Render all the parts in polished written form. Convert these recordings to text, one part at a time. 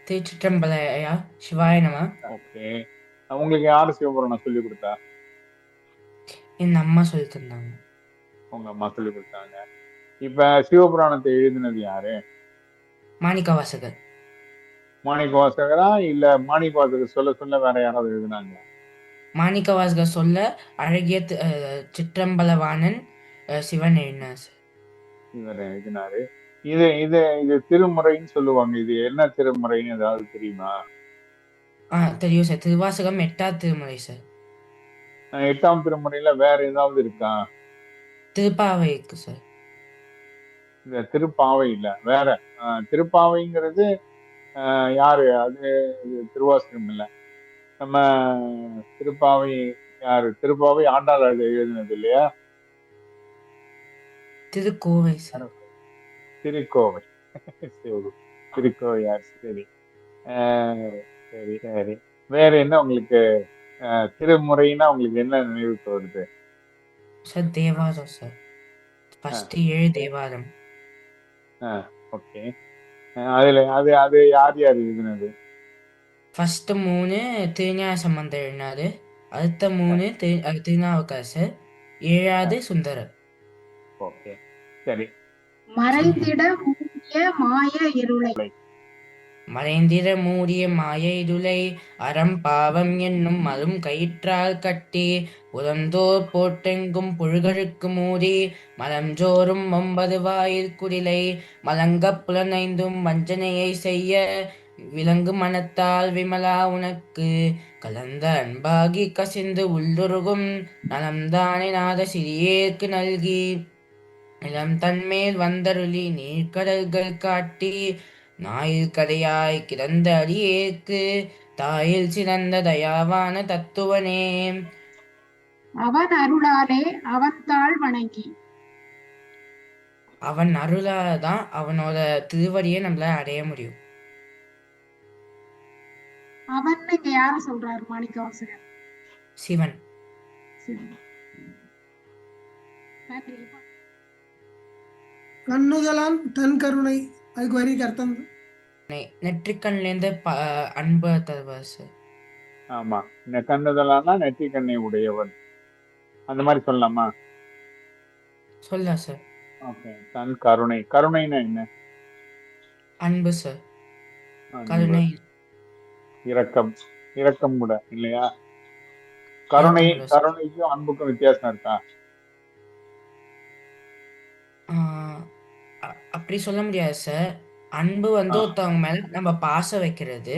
திருச்சிற்றம்பலையா சிவாய நம. ஓகே. உங்களுக்கு யாரு சிவபுராணம் சொல்லி கொடுத்தா? என் அம்மா சொல்லி தந்தாங்க. உங்க அம்மா சொல்லி கொடுத்தாங்க. இப்ப சிவபுராணத்தை எழுதினது யாரு? மாணிக்கவாசகர். மாணிக்கவாசகரா இல்ல மாணிக்கவாசகர் சொல்ல சொல்ல வேற யாராவது எழுதினாங்களா? மாணிக்கவாசகர் சொல்ல அழகிய சிற்றம்பலவாணன் சிவன் எழுதினார் சார். இவர் எழுதினாரு. இது இது இது திருமுறைன்னு சொல்லுவாங்க. இது என்ன திருமுறைன்னு ஏதாவது தெரியுமா? தெரியும் சார். திருவாசகம் 8வது திருமுறை சார். 8ஆம் திருமுறையில வேற ஏதாவது இருக்கா? திருப்பாவை இருக்கு சார். இந்த திருப்பாவை இல்ல வேற. திருப்பாவைங்கிறது யாரு அது? திருவாசகம் இல்ல. நம்ம திருப்பாவை யாரு? திருப்பாவை ஆண்டாள் எழுதினது இல்லையா? திருக்கோவை சார். திருக்கோவை. திருக்கோவையார். சரி. சரி சரி. வேற என்ன உங்களுக்கு திருமுறைன்னா உங்களுக்கு என்ன நினைவுக்கு வருது? Sir Thevaram sir. First 7 Thevaram. Okay. அதுல அது அது யார் யார் எழுதினது? ஃபர்ஸ்ட் 3 திருஞான சம்பந்தர் எழுதினாரு. அடுத்த 3 திருநாவுக்கரசர். 7வது சுந்தரர். ஓகே சரி. மறைந்திட மூடிய மாய இருளை. மறைந்திட மூடிய மாய இருளை அறம் பாவம் என்னும் மரும் கயிற்றால் கட்டி புறந்தோர் போட்டெங்கும் புழுகழுக்கு மூடி மலஞ்சோறும் 9 வாயில் குடிலை மலங்கப் புலனைந்தும் வஞ்சனையை செய்ய விலங்கு மனத்தால் விமலா உனக்கு கலந்த அன்பாகி கசிந்து உள்ளுருகும் நலம்தானே நாத சிறியேற்கு நல்கி நிலம் தன்மேல் வந்தருளி நீர்க்கடல்கள் காட்டி நாயில் கதையாய் கிடந்த அடியேற்கு தாயில் சிறந்த தயாவான தத்துவனே. அவன் அருளாலே அவன் தாழ் வணங்கி. அவன் அருளாதான் அவனோட திருவடியை நம்மள அடைய முடியும். அவன் இங்க யார சொல்றாரு? மாணிக்கவாசகர். சிவன். கண்ணுதலான் தன் கருணை. அதுக்கு வரிக்கு அர்த்தம் நெற்றிக்கண்லேருந்து அன்பு தருவார் சார். ஆமா. இந்த கண்ணுதலானா நெற்றி கண்ணை உடையவன் அந்த மாதிரி சொல்லலாமா? சொல்லலாம் சார். ஓகே. தன் கருணை. கருணைன்னா என்ன? அன்பு சார். கருணை. இரக்கம். இரக்கம் கூட இல்லையா? கருணைக்கும் அன்புக்கும் வித்தியாசம் இருக்கா? அப்படி சொல்ல முடியாது சார். அன்பு வந்து ஒருத்தவங்க மேல நம்ம பாசம் வைக்கிறது.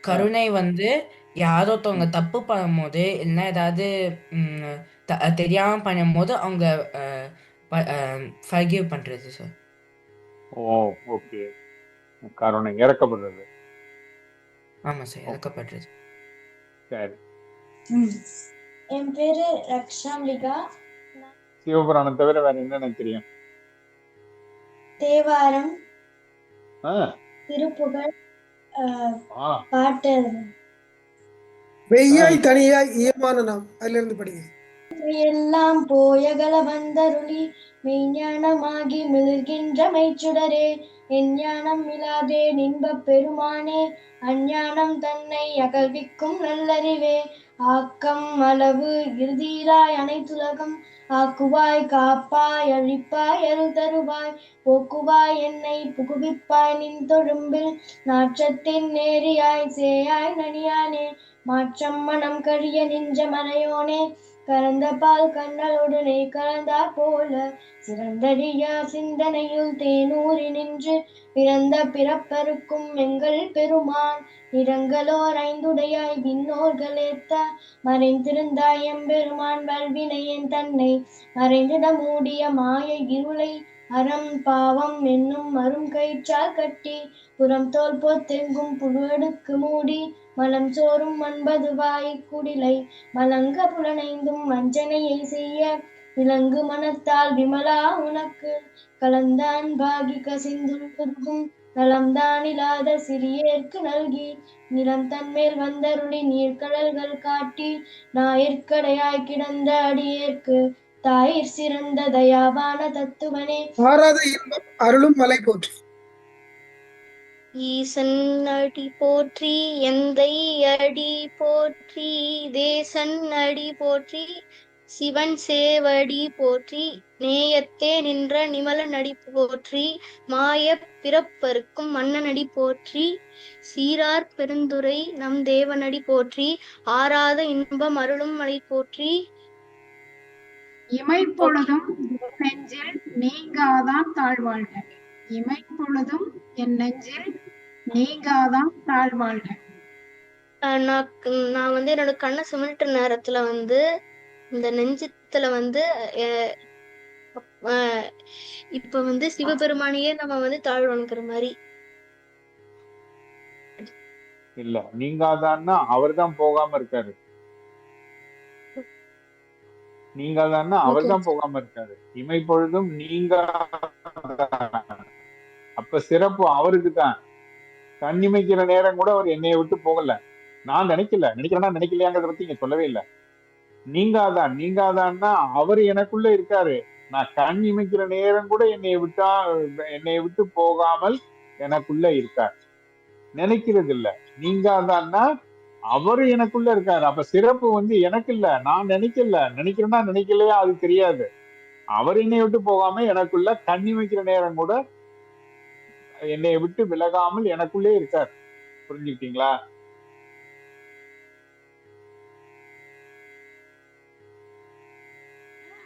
கருணை வந்து யாரோ ஒருத்தவங்க தப்பு பண்ணும்போது இல்லைன்னா ஏதாவது தெரியாம பண்ணும்போது அவங்க ஃபர்கிவ் பண்றது சார். ஓ ஓகே. கருணை இறக்கப்படுறது. ஆமா சார், இறக்கப்படுறது. சரி. என் பேரு ரக்ஷாம்பிகா. சிவபுராணம் தவிர வேற என்னென்ன தெரியும்? தேவாரம், திருப்புகழ், பாட்டு. வெய்யாய் தனியாய் ஏமான நாம் அதுல இருந்து படிங்க. எல்லாம் போயகல வந்தருளி மெய்ஞானமாகி மிளர்கின்ற மெய்ச்சுடரே எஞ்ஞானம் இல்லாதே இன்பப் பெருமானே அஞ்ஞானம் தன்னை அகழ்விக்கும் நல்லறிவே ஆக்கம் அளவு இறுதியிலாய் அனைத்துலகம் ஆக்குவாய் காப்பாய் அழிப்பாய் அருள் தருவாய் போக்குவாய் என்னை புகுவிப்பாய் நின் தொழும்பில் நாற்றத்தின் நேரியாய் சேயாய் நனியானே மாற்றம் மனம் கழிய நின்ற மறையோனே கலந்த பால் கண்ணலுடனே கலந்தார் போல சிறந்தடியா சிந்தனையுள் தேனூறி நின்று பிறந்த பிறப்பருக்கும் எங்கள் பெருமான் நிறங்களோர் ஐந்துடையாய் விண்ணோர்களேத்த மறைந்திருந்தாய் எம்பெருமான் வல்வினையன் தன்னை மறைந்திட மூடிய மாய இருளை அறம் பாவம் என்னும் மரும் கயிற்றால் கட்டி புறம் தோல் பொத்தெங்கும் புழுவடுக்கு மூடி மலம் சோறும் 9 வாய்க் குடிலை மலங்க புலனைந்தும் வஞ்சனையை செய்ய விலங்கு மனத்தால் விமலா உனக்கு கலந்த அன்பாகி கசிந்துருகும் நலம்தானில்லாத சிறியேற்கு நல்கி நிலம் தன்மேல் வந்தருளி நீர்க்கடல்கள் காட்டி ஞாயிற்கடையாய் கிடந்த அடியேற்கு தாயிற் சிறந்த தயாவான தத்துவனே. மாறாத இன்பம் அருளும் மலை போற்றி. ஈசன் அடி போற்றி எந்தை அடி போற்றி தேசன் அடி போற்றி சிவன் சேவடி போற்றி நேயத்தே நின்ற நிமலன் அடி போற்றி மாயப் பிறப்பறுக்கும் மன்னன் அடி போற்றி சீரார் பெருந்துரை நம் தேவனடி போற்றி ஆராத இன்பம் அருளும் அடி போற்றி இமைப்பொழுதும் என் நெஞ்சில் நீங்காதான் தாழ்வாழ்க. இமைப்பொழுதும் என் நெஞ்சில் நீங்காதான் தாழ்வாழ்க. நான் வந்து என்னோட கண்ணை சிமிழ்ற நேரத்துல வந்து இந்த நெஞ்சத்துல வந்து இப்ப வந்து சிவபெருமானையே நம்ம வந்து தாழ்வணுக்கிற மாதிரி. இல்ல, நீங்காதான்னா அவர் தான் போகாம இருக்காரு. நீங்காதான்னா அவர் தான் போகாம இருக்காரு. இமைப்பொழுதும் நீங்க அப்ப சிறப்பு அவருக்கு தான். கண்ணிமைக்கிற நேரம் கூட அவர் என்னைய விட்டு போகல. நான் நினைக்கிறேன்னா நினைக்கலையாங்கிறத பத்தி இங்க சொல்லவே இல்லை. நீங்காதான் நீங்காதான்னா அவர் எனக்குள்ள இருக்காரு. நான் கண் இமைக்கிற நேரம் கூட என்னைய விட்டு போகாமல் எனக்குள்ள இருக்கார். நினைக்கிறது இல்ல. நீங்காதான்னா அவரு எனக்குள்ள இருக்காரு. அப்ப சிறப்பு வந்து எனக்கு இல்ல, நான் நினைக்கிறேன்னா நினைக்கலையா அது தெரியாது. அவர் என்னை விட்டு போகாம எனக்குள்ள கண்ணி வைக்கிற நேரம் கூட என்னை விட்டு விலகாமல் எனக்குள்ளே இருக்கார். புரிஞ்சுக்கிட்டீங்களா?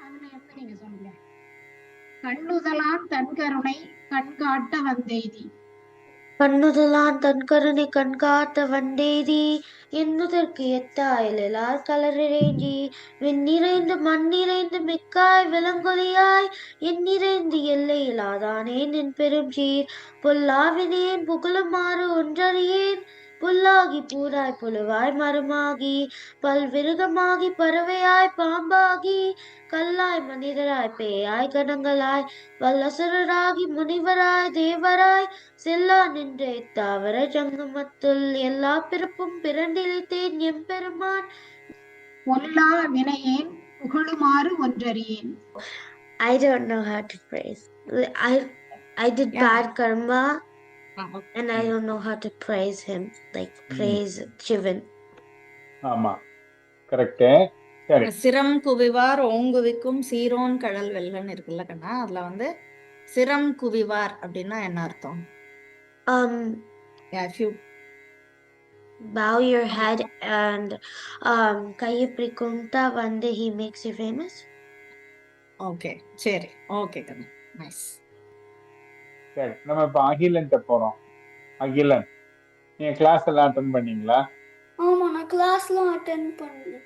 அதுல இருந்து நீங்க சொல்லுங்க. கண்ணுதலான் தன் கருணை கண்காட்ட வந்தெய்தி. கண்ணுதலான் தன் கருணை கண்காட்ட வந்தேதி எண்ணுதற்கு எட்டாயிலார் கலரிறேஞ்சி வெண்ணிறைந்து மண்ணிறைந்து மிக்காய் விலங்கொலியாய் எண்ணிறைந்து எல்லையிலாதானே நின் பெரும் சீர் பொல்லாவினேன் புகழுமாறு ஒன்றறியேன் புல்லாகி பூராய் புழுவாய் மரமாகி பல்விருகமாகி பறவையாய் பாம்பாகி கல்லாய் மனிதராய் பேயாய் கணங்களாய் வல்லசுரராகி முனிவராய் தேவராய் செல்லா நின்ற தாவர ஜங்கமத்துள் எல்லா பிறப்பும் பிறண்டிழைத்தேன் எம்பெருமான் பொல்லா வினையேன் புகழுமாறு ஒன்றறியேன். I don't know how to praise. I did bad karma and I don't know how to praise him, like praise Shivan. ஆமா, கரெக்ட். சரி, சிரம் குவிவார் ஓங்குவிக்கும் சீரோன் கடல் வெள்ளன் இருக்குல்ல கண்ணா, அதுல வந்து சிரம் குவிவார் அப்படின்னா என்ன அர்த்தம்? Yeah, if you bow your head and கையை இப்படி கும்பிட்டா வந்து he makes you famous. Okay, சரி, ஓகே கண்ணா, நைஸ். சரி, நம்ம இப்ப அகிலன் போறோம். அகிலன், நீங்க கிளாஸ் எல்லாம் அட்டென்ட் பண்ணீங்களா? ஆமா, நான் கிளாஸ்லாம் அட்டென்ட் பண்ணேன்.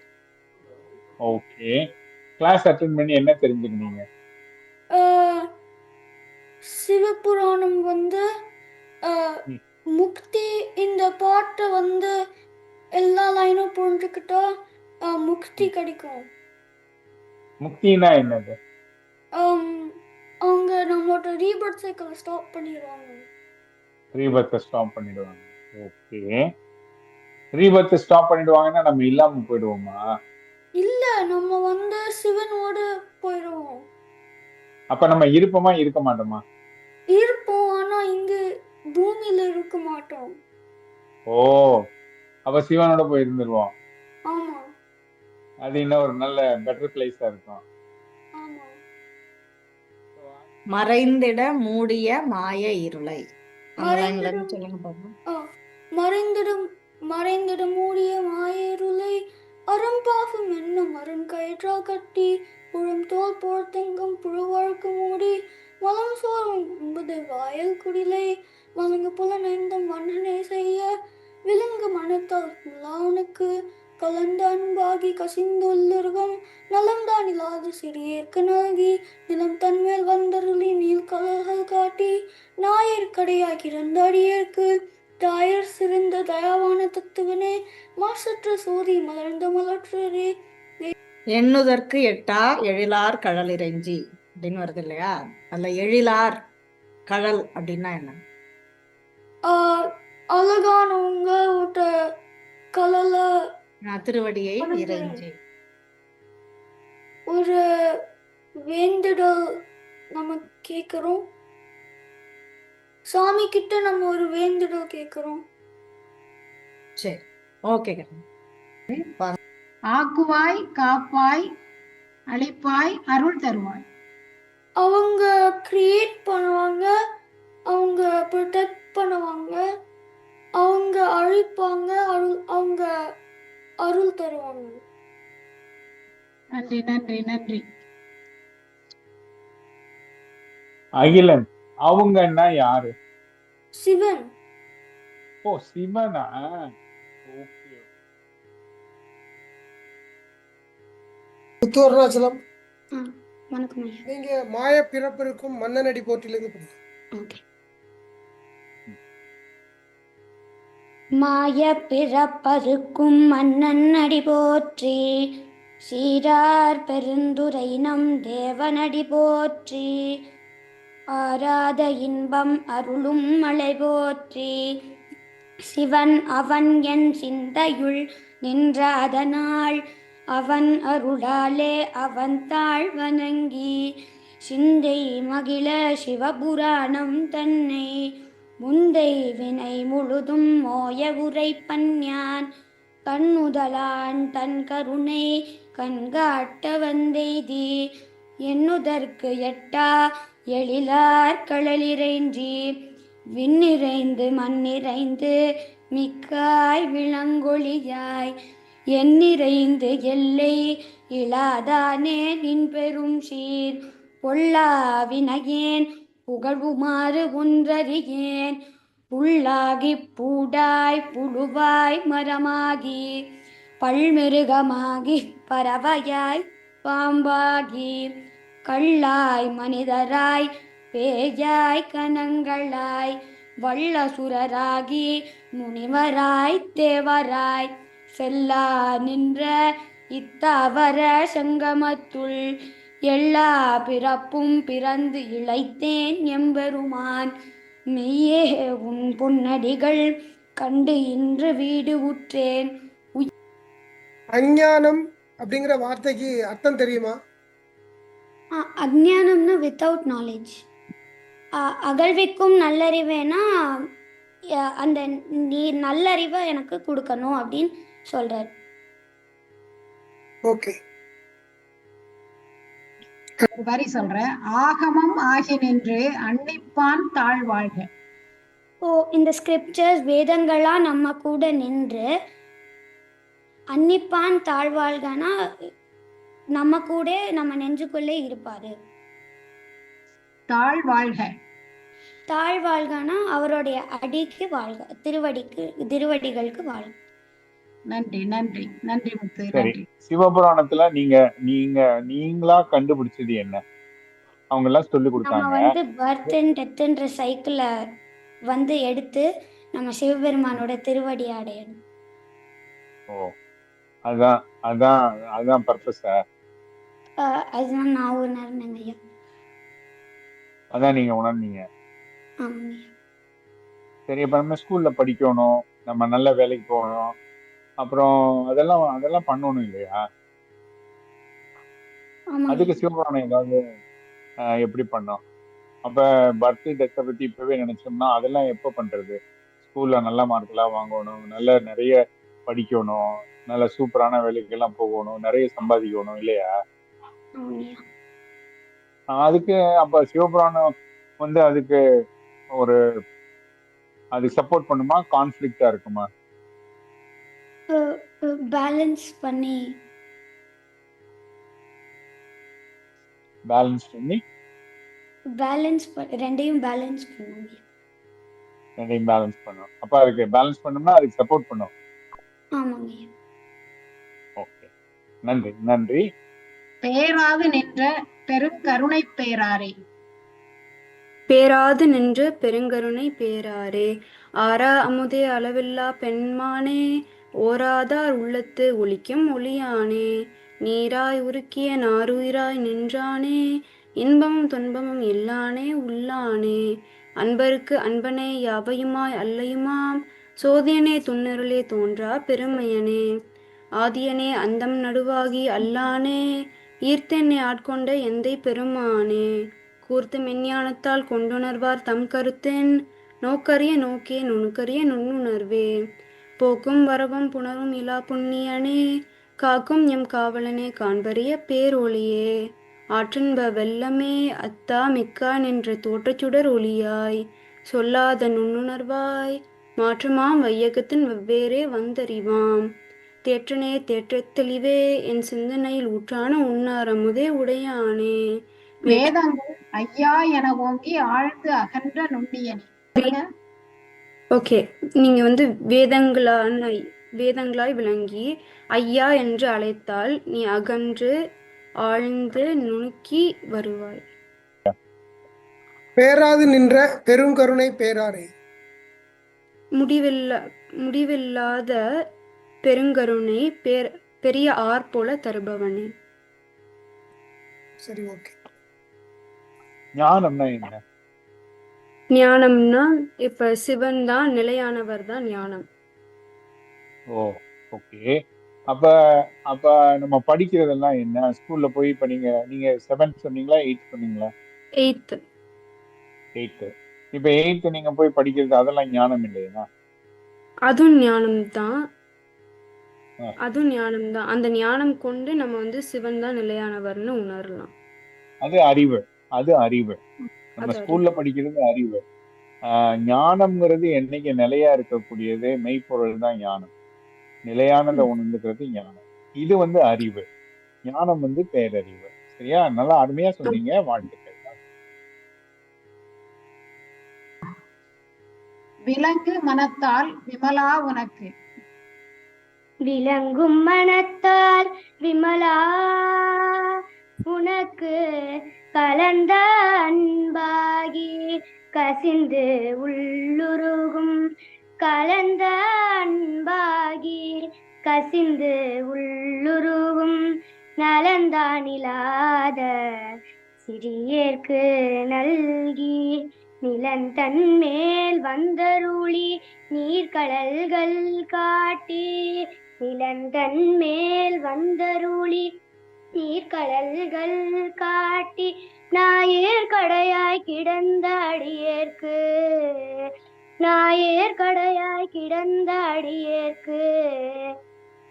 ஓகே, கிளாஸ் அட்டென்ட் பண்ணி என்ன தெரிஞ்சுக்கிட்டீங்க? சிவபுராணம் வந்து முக்தி, இந்த பாட்டை வந்து எல்லா லைனும் புரிஞ்சுக்கிட்டா முக்தி கிடைக்கும். முக்தினா என்னது? அவங்க நம்மளோட ரீபர்த் சைக்கிளை ஸ்டாப் பண்ணிடுவாங்க. ரீபர்த்தை ஸ்டாப் பண்ணிடுவாங்க. ஓகே, ரீபர்த்தை ஸ்டாப் பண்ணிடுவாங்கன்னா நம்ம இல்லாம போயிடுவோமா? இல்ல, நம்ம வந்து சிவனோட போயிடுவோம். அப்ப நம்ம இருப்போமா இருக்க மாட்டோமா? இருப்போம், ஆனா இங்க பூமியில இருக்க மாட்டோம். ஓ, அப்ப சிவனோட போய் இருந்துருவோம். ஆமா, அது இன்னும் ஒரு நல்ல பெட்டர் பிளேஸா இருக்கும். ஆமா. மறைந்திட மூடிய மாய இருளை, அந்த லைன்ல இருந்து சொல்லுங்க பாப்போம். மறைந்திட மூடிய மாயிருளை அறம்பாகும் என்னும் அருண் கயிற்றா கட்டி புழும் தோல் போர்த்தெங்கும் புழுவழக்கு மூடி மலம் சோறும் என்பது வாயல் குடிலை வழங்கு புலனைந்தும் வண்ணனை செய்ய விலங்கு மனத்தால் முலானுக்கு கலந்த அன்பாகி கசிந்துள்ளிருகம் நலம்தான் இல்லாத சிறியேற்கு நல்கி நிலம் தன்மேல் வந்தருளி நீல் கலல்கள் காட்டி நாயர் கடையாகி இருந்த அடியேற்கு தாயர் சிறந்த தயாவான தத்துவனே மாசற்ற சோதி மலர்ந்த மலற்றரே. எண்ணுதற்கு எட்டா எழிலார் கடல் இறைஞ்சி அப்படின்னு வருது இல்லையா? அதுல எழிலார் கடல் அப்படின்னா என்ன? அழகானவங்க கலல திருவடியை இறைஞ்சி ஒரு வேண்டிடல் நம்ம கேட்கிறோம். சாமி கிட்ட நம்ம ஒரு வேண்டுதல் கேட்குறோம். சரி, ஓகேங்க. ஆக்குவாய் காப்பாய் அளிப்பாய் அருள் தருவாய். அவங்க கிரியேட் பண்ணுவாங்க, அவங்க ப்ரொடெக்ட் பண்ணுவாங்க, அவங்க அழிப்பாங்க, அவங்க அருள் தருவாங்க. நன்றி நன்றி நன்றி. அகிலன் அவங்கன்னா யாரு? சிவன். ஓ, சிவனா? ஓகே. முத்துவருணாச்சலம் வணக்கம் ஐயா. நீங்க மாய பிறப்பிற்கும் மன்னனடி போற்றிலிருந்து படிங்க. ஓகே. மாய பிறப்பருக்கும் மன்னன் அடி போற்றி, சீரார் பெருந்துரை நம் தேவனடி போற்றி, ஆராத இன்பம் அருளும் மலை போற்றி, சிவன் அவன் என் சிந்தையுள் நின்றாதனால், அவன் அருளாலே அவன் தாழ் வணங்கி, சிந்தை மகிழ சிவபுராணம் தன்னை, முந்தை வினை முழுதும் மோய உரைப்பன் யான், கண்ணுதலான் தன் கருணை கண்காட்ட வந்தெய்தி, எண்ணுதற்கு எட்டா எழிலார் களலிறைஞ்சி, விண்ணிறைந்து மண்ணிறைந்து மிக்காய் விளங்கொழியாய், எண்ணிறைந்து எல்லை இலாதானே நின் பெரும் சீர், பொல்லா வினையேன் புகழுமாறு ஒன்றறியேன், புல்லாகி பூடாய் புழுவாய் மரமாகி, பல்மிருகமாகி பறவையாய் பாம்பாகி, கல்லாய் மனிதராய் பேயாய் கணங்களாய், வல்லசுரராகி முனிவராய் தேவராய், செல்லா நின்ற இத்தாவர சங்கமத்துள், எல்லா பிறப்பும் பிறந்து இளைத்தேன் எம்பெருமான், மெய்யே உன் பொன்னடிகள் கண்டு இன்று வீடு உற்றேன். அஞ்ஞானம் அப்படிங்கிற வார்த்தைக்கு அர்த்தம் தெரியுமா? அஜ்ஞானம்னா வித்தவுட் நாலேஜ். அகழ்விக்கும் நல்லறிவேனா அந்த நீ நல்லறிவை எனக்கு கொடுக்கணும் அப்படின்னு சொல்றாரு. ஓகே. ஒரு வரி சொல்றேன். ஆகமம் ஆகி நின்று அன்னிப்பான் தாழ் வாழ்க. இந்த ஸ்கிரிப்சர்ஸ் வேதங்களா நம்ம கூட நின்று அன்னிப்பான் தாழ்வாழ்கனா நம்ம கூட நம்ம நெஞ்சுக்குள்ளே இருப்பாரு. தாழ் வாழ்க. தாழ்வாழ்கனா அவருடைய அடிக்கு வாழ்க, திருவடிகளுக்கு வாழ்க. நன்றி நன்றி நன்றி முத்து. சரி, நன்றி. சிவபுராணத்துல நீங்களா கண்டுபிடிச்சது என்ன? அவங்க எல்லாம் சொல்லி நம்ம கொடுத்தாங்க. பர்த் அண்ட் டெத்ன்ற சைக்கிள எடுத்து நம்ம சிவபெருமானோட திருவடி அடையணும். ஓ, அதான் அதான் அதான் பர்பஸா? அதுதான் நான் உணர்ந்தேங்க ஐயா. அதான் நீங்க உணர்ந்தீங்க. ஆமாங்க. சரி, அப்ப நம்ம ஸ்கூல்ல படிக்கணும், நம்ம நல்ல வேலைக்கு போகணும், அப்புறம் அதெல்லாம் பண்ணணும் இல்லையா? அதுக்கு சிவபுராணம் ஏதாவது எப்படி பண்ணோம்? அப்ப பர்த் டெத்தை பத்தி இப்பவே நினைச்சோம்னா அதெல்லாம் எப்ப பண்றது? ஸ்கூல்ல நல்ல மார்க் எல்லாம் வாங்கணும், நிறைய படிக்கணும், நல்ல சூப்பரான வேலைக்கெல்லாம் போகணும், நிறைய சம்பாதிக்கணும் இல்லையா? அதுக்கு அப்ப சிவபுராணம் அதுக்கு அது சப்போர்ட் பண்ணுமா, கான்ஃபிளிக்டா இருக்குமா? பேலன்ஸ் பண்ணி ரெண்டையும் பேலன்ஸ் பண்ணும். அப்ப அதுக்கு பேலன்ஸ் பண்ணோம்னா அதுக்கு சப்போர்ட் பண்ணும். ஆமாங்க. ஓகே, நன்றி நன்றி. பேராது நின்ற பெருங்கருணை பேராரே. பேராது நின்ற பெருங்கருணை பேராரே, ஆரா அமுதே அளவில்லா பெண்மானே, ஓராதார் உள்ளத்து ஒளிக்கும் ஒளியானே, நீராய் உருக்கிய நாருயிராய் நின்றானே, இன்பமும் துன்பமும் இல்லானே உள்ளானே, அன்பருக்கு அன்பனே யாவையுமாய் அல்லையுமாம், சோதியனே துன்னருளே தோன்றா பெருமையனே, ஆதியனே அந்தம் நடுவாகி அல்லானே, ஈர்த்தென்னை ஆட்கொண்ட எந்தை பெருமானே, கூர்த்த மெஞ்ஞானத்தால் கொண்டுணர்வார் தம் கருத்தின், நோக்கரிய நோக்கே நுணுக்கரிய நுண்ணுணர்வே போக்கும் வரவும் புணரும் இலா புண்ணியனே காக்கும் எம் காவலனே காண்பரிய பேரொளியே ஆற்றின்ப வெள்ளமே அத்தா மிக்கா நின்ற தோற்றச்சுடர் ஒளியாய் சொல்லாத நுண்ணுணர்வாய் மாற்றமாம் வையகத்தின் வெவ்வேறே வந்தறிவாம் தேற்றனே தேற்றத் தெளிவே என் சிந்தனையில் ஊற்றான உன்னார் அமுதே உடையானே. வேதங்கள் ஐயா என ஓங்கி ஆழ்ந்து அகன்ற நுண்ணியனே. சொல்லுங்க. ஓகே, நீங்க வேதங்களாய் விளங்கி ஐயா என்று அழைத்தால் நீ அகன்று ஆழ்ந்து நுணுக்கி வருவாய். பேராது நின்ற பெருங்கருணை பேராரே. முடிவில்லாத பெருங்கருணை பெரிய ஆர் போல தருபவனே. சரி, ஓகே. ஞானம்னா என்ன? ஞானம்னா இப்ப சிவன் தான், நிலையானவர் தான் ஞானம். ஓ, ஓகே. அப்ப அப்ப நம்ம படிக்கிறதெல்லாம் என்ன? ஸ்கூல்ல போய் இப்ப நீங்க 7th சொன்னீங்களா, 8th சொன்னீங்களா? 8th. 8th. இப்ப 8th நீங்க போய் படிக்கிறது அதெல்லாம் ஞானம் இல்லையா? அதுவும் ஞானம்தான். ஆ. அதுவும் ஞானம்தான். அந்த ஞானம் கொண்டு நம்ம சிவன் தான் நிலையானவர்னு உணரலாம். அது அறிவு. அது அறிவு. நம்ம அது ஸ்கூல்ல படிக்கிறது அறிவு. ஞானம்ங்கிறது என்னைக்கு நிலையா இருக்கக்கூடியது, மெய்ப்பொருள் தான் ஞானம். நிலையானதை உணர்ந்துக்கிறது ஞானம். இது அறிவு. ஞானம் பேரறிவு. சரியா? நல்லா அருமையா சொன்னீங்க. வாழ்த்துக்கள். விலங்கு மனத்தால் விமலா உனக்கு. விளங்கும் மனத்தால் விமலா உனக்கு கலந்த அன்பாகி கசிந்து உள்ளுருகும் கலந்த அன்பாகி கசிந்து உள்ளுருகும் நலந்தானிலாத சிறியேற்கு நல்கி நிலந்தன் மேல் வந்தருளி நீர்கடல்கள் காட்டி நிலந்தன் மேல் வந்தருளி நீர்கடல்கள் காட்டி நாயேர் கடையாய் கிடந்த அடியேற்கு நாயேர் கடையாய் கிடந்த அடியேற்கு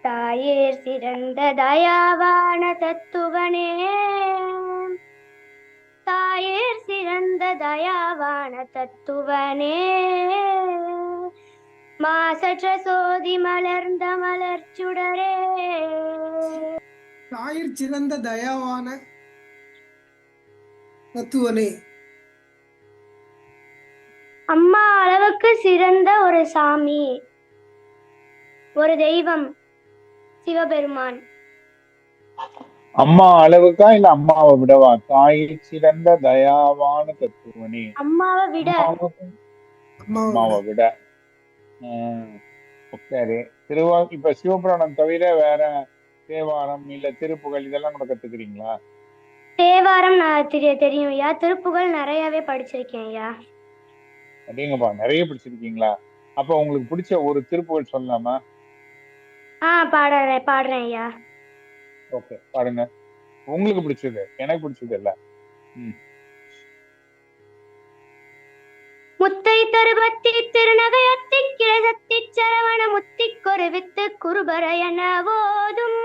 தாயேர் சிறந்த தயாவான தத்துவனே தாயேர் சிறந்த தயாவான தத்துவனே மாசற்ற சோதி மலர்ந்த மலர்ச்சுடரே தாயிற் சிறந்த தயாவான தத்துவனே. அம்மா அளவுக்கு சிறந்த ஒரு சாமி, ஒரு தெய்வம் சிவபெருமான். அம்மா அளவுக்கா இல்ல அம்மாவை விடவா? தாய் சிறந்த தயாவான தத்துவனே. அம்மாவை விட. அம்மாவை விட. சரி. இப்ப சிவபுராணம் தவிர வேற தேவாரம் இல்ல திருப்புகழ் இதெல்லாம் கூட கத்துக்கிறீங்களா? தேவாரம் தெரியும் ஐயா. திருப்புகழ் நிறையவே படிச்சிருக்கேன் ஐயா. அப்படிங்கப்பா, நிறைய படிச்சிருக்கீங்களா? அப்ப உங்களுக்கு பிடிச்ச ஒரு திருப்புகழ் சொல்லலாமா? பாடுறேன் ஐயா. ஓகே, பாருங்க. உங்களுக்கு பிடிச்சது. எனக்கு பிடிச்சது இல்ல. முத்தை தருபத்தி திருநகையத்தி கிழசத்தி சரவண முத்திக்கொரு வித்து குருபரையன போதும்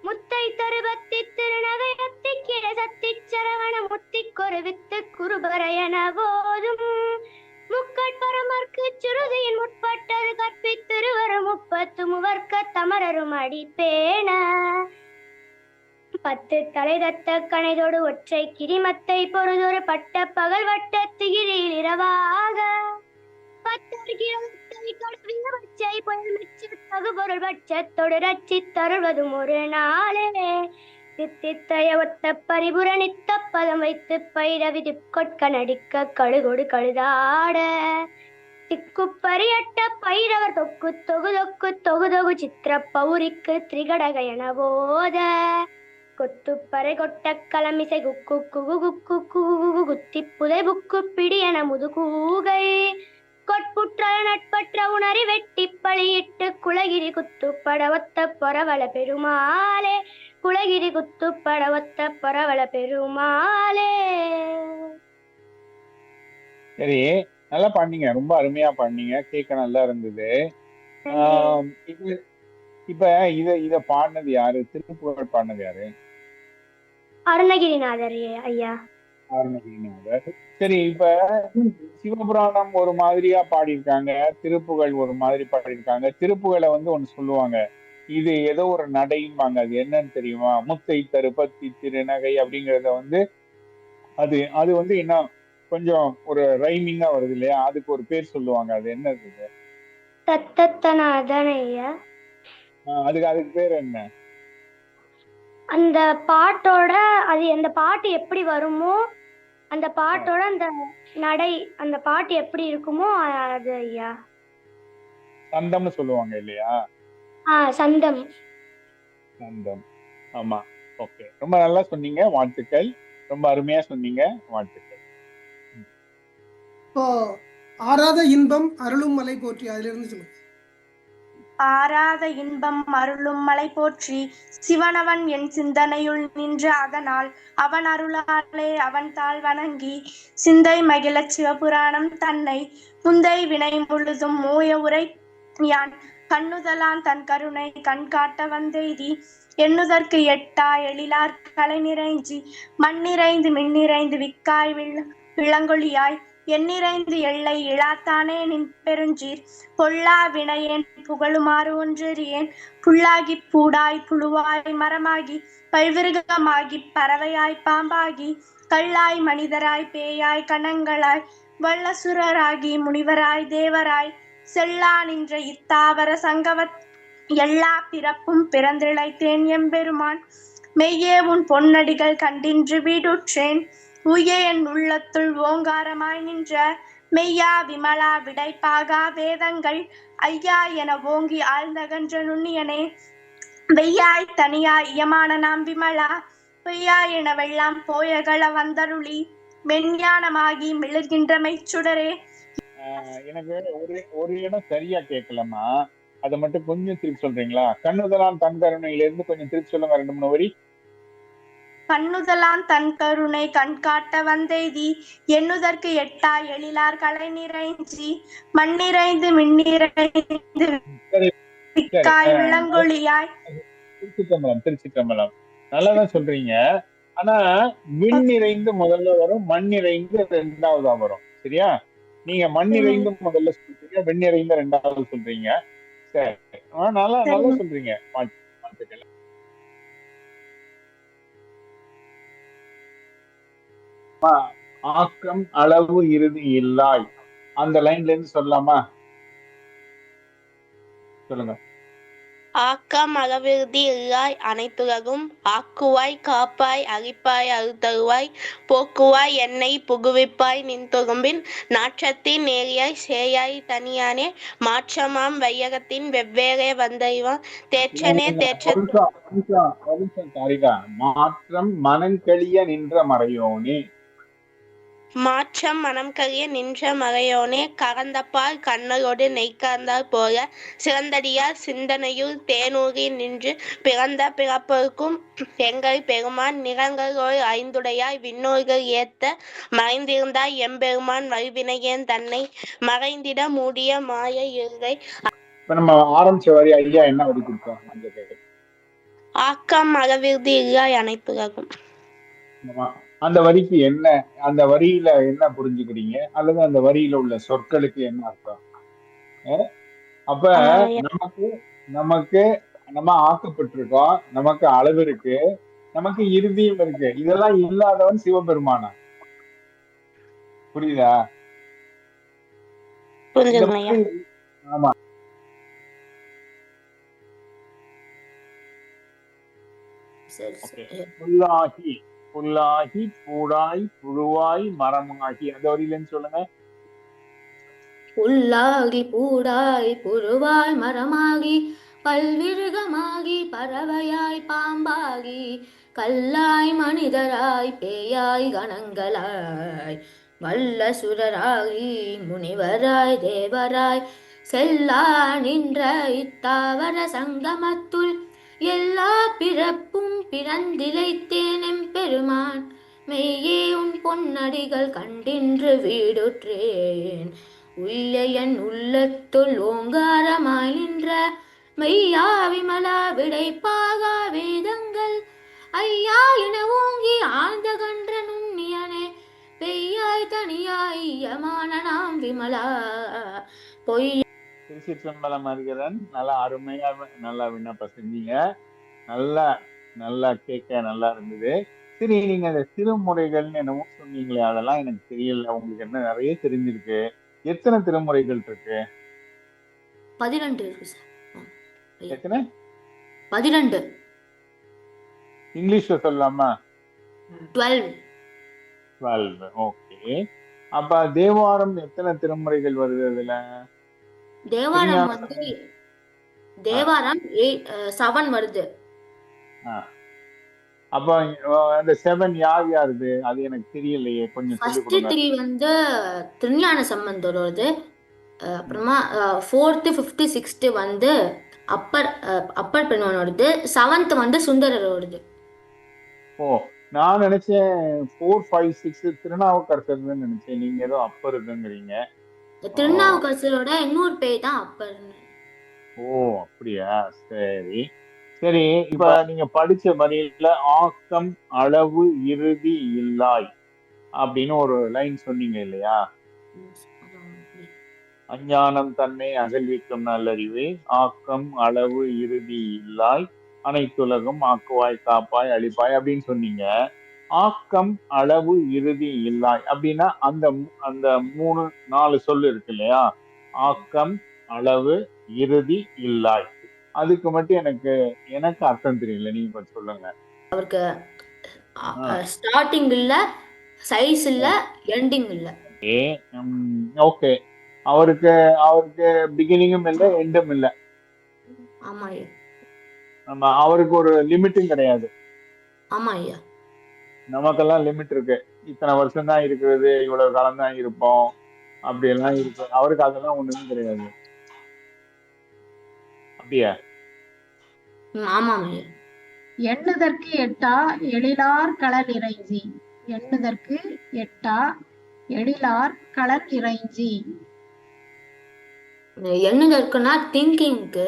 முத்தை தருபத்தி திருநகையத்தி கிழசத்தி சரவண முத்திக்கொரு வித்து குருபரையன போதும் முக்கட்பரமர்க்கு சுருதியின் முற்பட்டது கற்பித்திருவரும் 30 முவர்க்க தமரரும் அடிப்பேன 10 தலைதத்த கணைதோடு ஒற்றை கிரிமத்தை பொறுதொரு பட்ட பகல் வட்ட திகிரியில் இரவாக 10 தகுபொருள் பட்சத்தொடு ரச்சி தருவதும் ஒரு நாளே தித்தித்தைய ஒத்த பரிபுர நித்த பதம் வைத்து பைரவி திக்கொட்க நடிக்க கழுகொடு கழுதாட திக்குப்பரியட்ட பைரவர் தொக்கு தொகு தொக்கு தொகு தொகு சித்திர பௌரிக்கு திரிகடக என போத கொத்துப்பறை கொட்ட களமிசை குக்கு குகு குக்கு குகு குத்தி புதை புக்கு பிடி என முதுகூகை கொட்புற்ற நட்பற்ற உணரி வெட்டி பழியிட்டு குலகிரி குத்துப்பட ஒத்த பொறவள பெருமாளே குலகிரி குத்துப்பட ஒத்த பொறவள பெருமாளே. சரி, நல்லா பாடினீங்க, ரொம்ப அருமையா பாடினீங்க, கேட்க நல்லா இருந்தது. நன்றி. ஆஹ் இது இப்ப இத இத பாடினது யாரு? திருப்புகழ் பாடினது யாரு? அருணகிரிநாதர் ஐயா. அருணகிரிநாதர். சரி, இப்ப சிவபுராணம் ஒரு மாதிரியா பாடியிருக்காங்க, திருப்புகழ் ஒரு மாதிரி பாடியிருக்காங்க. திருப்புகழை ஒண்ணு சொல்லுவாங்க, இது ஏதோ ஒரு நடைம்பாங்க, அது என்னன்னு தெரியுமா? முத்தை தருப்பத்தி திருநகை அப்படிங்கறத அது அது என்ன, கொஞ்சம் ஒரு ரைமிங்கா வருது இல்லையா? அதுக்கு ஒரு பேர் சொல்லுவாங்க, அது என்னது? தத்தத்தனாதான் ஐயா. அதுக்கு அதுக்கு பேர் என்ன? அந்த பாட்டோட அந்த பாட்டு எப்படி வருமோ அந்த பாட்டோட அந்த நடை, அந்த பாட்டு எப்படி இருக்குமோ அது ஐயா. சந்தம்னு சொல்லுவாங்க இல்லையா? சந்தம். சந்தம். ஆமா. ஓகே, ரொம்ப நல்லா சொன்னீங்க, வாழ்த்துக்கள். ரொம்ப அருமையா சொன்னீங்க, வாழ்த்துக்கள். இப்போ ஆறாத இன்பம் அருளும் மலை போற்றி அதுல இருந்து சொல்லுங்க. ஆராத இன்பம் அருளும் மலை போற்றி, சிவனவன் என் சிந்தனையுள் நின்ற அதனால், அவன் அருளாலே அவன் தாள் வணங்கி, சிந்தை மகிழச் சிவபுராணம் தன்னை, முந்தை வினை முழுதும் மூய உரை யான், கண்ணுதலான் தன் கருணை கண் காட்ட வந்தெய்தி, எண்ணுதற்கு எட்டா எழிலார் கலை நிறைஞ்சி, மண்ணிறைந்து மின்னிறைந்து விக்காய் விளங்கொழியாய், எண்ணிறைந்து எல்லை இழாத்தானே நின் பெருஞ்சீர், பொல்லா வினையேன் புகழுமாறு ஒன்றறியேன், புல்லாகிப் பூடாய் புழுவாய் மரமாகி, பல்விருகமாகி பறவையாய் பாம்பாகி, கல்லாய் மனிதராய் பேயாய் கணங்களாய், வல்லசுரராகி முனிவராய் தேவராய், செல்லா நின்ற இத்தாவர சங்கவத் எல்லா பிறப்பும் பிறந்திழைத்தேன் எம்பெருமான், மெய்யே உன் பொன்னடிகள் கண்டின்று வீடுற்றேன், உய்ய என் உள்ளத்துள் ஓங்காரமாய் நின்ற, மெய்யா விமலா விடைப்பாகா வேதங்கள், ஐயா என ஓங்கி ஆழ்ந்தகன்ற நுண்ணியனே, வெய்யாய் தனியாய் இயமான நாம் விமலா, பொய்யா என வெல்லாம் போயகள வந்தருளி, மெஞ்ஞானமாகி மிளர்கின்ற மெய்ச்சுடரே. எனக்கு ஒரு இடம் சரியா கேட்கலம்மா, அதை மட்டும் கொஞ்சம் திருப்பி சொல்றீங்களா? கண்ணுதலான் தன் கருணையில இருந்து கொஞ்சம் திருப்பி சொல்லுங்க, 2 3 வரி. கண்ணுதலான் தன் கருணை கண்காட்ட வந்தெய்தி, எண்ணுதற்கு எட்டா எழிலார் கலை நிறைஞ்சி, மண்ணிறைந்து மின்னிறைந்து சரி, சரி. விக்காய் விளங்கொழியாய். திருச்சிற்றம்பலம், திருச்சிற்றம்பலம். நல்லாதான் சொல்றீங்க. ஆனா விண் நிறைந்து முதல்ல வரும், மண் நிறைந்து 2வதா வரும். சரியா? நீங்க மண் நிறைந்து முதல்ல சொல்றீங்க, வெண் நிறைந்த 2வது சொல்றீங்க. சரி, நல்லா நல்லா சொல்றீங்க, வாழ்த்துக்கள். ஆக்கம் அளவு இறுதி இல்லாய், அந்த லைன்ல இருந்து சொல்லலாமா? சொல்லுங்க. ஆக்கம் அளவிறுதி இல்லாய் அனைத்துலகும், ஆக்குவாய் காப்பாய் அழிப்பாய் அருள்தருவாய், போக்குவாய் என்னை புகுவிப்பாய் நின் தொகும்பின், நாற்றத்தின் நேரியாய் சேயாய் தனியானே, மாற்றமாம் வையகத்தின் வெவ்வேறே வந்தறிவான், தேற்றனே காரிகா, மாற்றம் மனங்கழிய நின்ற மறையோனே. மாற்றம் மனம் கழிய நின்ற மறையோனே, கறந்தபால் கண்ணலோடு நெய்கறந்தாற் போல, சிறந்தடியார் சிந்தனையுள் தேனூறி நின்று, பிறந்த பிறப்பருக்கும் எங்கள் பெருமான், நிறங்களோர் 5உடையாய் விண்ணோர்கள் ஏத்த, மறைந்திருந்தாய் எம்பெருமான் வல்வினையேன் தன்னை, மறைந்திட மூடிய மாய இருளை. இப்ப நம்ம ஆரம்பிச்ச வரி ஐயா என்ன வரி கொடுத்தோம்? ஆக்கம் அளவிறுதி இல்லாய் அனைத்துலகும். அந்த வரிக்கு என்ன, அந்த வரியில என்ன புரிஞ்சுக்கிறீங்க, அல்லது அந்த வரியில உள்ள சொற்களுக்கு என்ன அர்த்தம்? அப்ப நமக்கு நமக்கு நம்ம ஆக்கப்பட்டிருக்கோம், நமக்கு அளவு இருக்கு, நமக்கு இறுதியும் இருக்கு. இதெல்லாம் இல்லாதவன் சிவபெருமானா? புரியுதா? ஆமா. புல்லாகி புல்லாகி பூடாய் புழுவாய் மரமாகி, அந்த வரியில இருந்து சொல்லுங்க. புல்லாகி பூடாய் புழுவாய் மரமாகி, பல்விருகமாகி பறவையாய் பாம்பாகி, கல்லாய் மனிதராய் பேயாய் கணங்களாய், வல்ல சுரராகி முனிவராய் தேவராய், செல்லா நின்ற இத்தாவர சங்கமத்துள் எல்லா பிறப்பும் பிறந்திழைத்தேன் எம்பெருமான், மெய்யே உன் பொன்னடிகள் கண்டின்று வீடுற்றேன். உள்ளே என் உள்ளத்துள் ஓங்காரமாய் நின்ற மெய்யா விமலா விடைப்பாக வேதங்கள் ஐயா என ஓங்கி ஆழ்ந்த கன்ற நுண்ணியனே பெய்யாய் தனியாய் யமான நாம் விமலா பொய். திருச்சிற்றம்பலம் அருகிறன். நல்லா அருமையா நல்லா விண்ணப்பம் செஞ்சீங்க. நல்லா நல்லா கேட்க நல்லா இருந்தது. சரி, நீங்க அந்த திருமுறைகள்னு என்னமோ சொன்னீங்களே, அதெல்லாம் எனக்கு தெரியல. உங்களுக்கு என்ன நிறைய தெரிஞ்சிருக்கு? எத்தனை திருமுறைகள் இருக்கு? 12 இருக்கு சார். எத்தனை? 12. இங்கிலீஷ்ல சொல்லலாமா? 12. 12. ஓகே. அப்ப தேவாரம் எத்தனை திருமுறைகள் வருது அதுல? தேவாரம் திருஞான வந்து தேவாரம் 7 வருது. அப்ப அந்த 7 யார் யாருது? அது எனக்கு தெரியலையே, கொஞ்சம் சொல்லிக் ஃபர்ஸ்ட் கொடுங்க. 3 வந்து திருஞான சம்பந்தரோடது. அப்புறமா 4th 5th 6th வந்து அப்பர் பெருமானோடது. 7th வந்து சுந்தரரோடது. ஓ, நான் நினைச்சேன் 4, 5, 6 திருநாவுக்கரசர்னு நினைச்சேன். நீங்க ஏதோ அப்பர் இருக்குங்கிறீங்க. திருநாவுக்கரசரோட இன்னொரு பேர் தான் அப்பர். ஓ, அப்படியா? சரி சரி. இப்ப நீங்க படிச்ச வரியில ஆக்கம் அளவு இறுதி இல்லாய் அப்படின்னு ஒரு லைன் சொன்னீங்க இல்லையா? அஞ்ஞானம் தன்னை அகழ்விக்கும் நல்லறிவே ஆக்கம் அளவு இறுதி இல்லாய் அனைத்துலகம் ஆக்குவாய் காப்பாய் அழிப்பாய் அப்படின்னு சொன்னீங்க. ஆக்கம் அளவு இறுதி இல்லாய் அப்படின்னா அந்த அந்த 3 4 சொல்லு இருக்கு இல்லையா? ஆக்கம் அளவு இறுதி இல்லாய், அதுக்கு மட்டும் எனக்கு அர்த்தம் தெரியல, நீங்க கொஞ்சம் சொல்லுங்க. அவருக்கு ஸ்டார்டிங் இல்ல, சைஸ் இல்ல, எண்டிங் இல்ல. ஓகே. அவருக்கு பிகினிங்கும் இல்ல, எண்டும் இல்ல. ஆமா ஐயா. அவருக்கு ஒரு லிமிட்டும் கிடையாது. ஆமா ஐயா. நமக்கெல்லாம் லிமிட் இருக்கு. இத்தனை வருஷம் தான் இருக்கிறது, இவ்வளவு காலம் தான் இருப்போம், அப்படி எல்லாம் இருக்கு. அவருக்கு அதெல்லாம் ஒண்ணுமே கிடையாது. அப்படியா? ஆமா ஐயா. எண்ணுதற்கு எட்டா எழிலார் களல் இறைஞ்சி. எண்ணுதற்கு எட்டா எழிலார் களல் இறைஞ்சி. எண்ணுதற்குனா திங்கிங்க்கு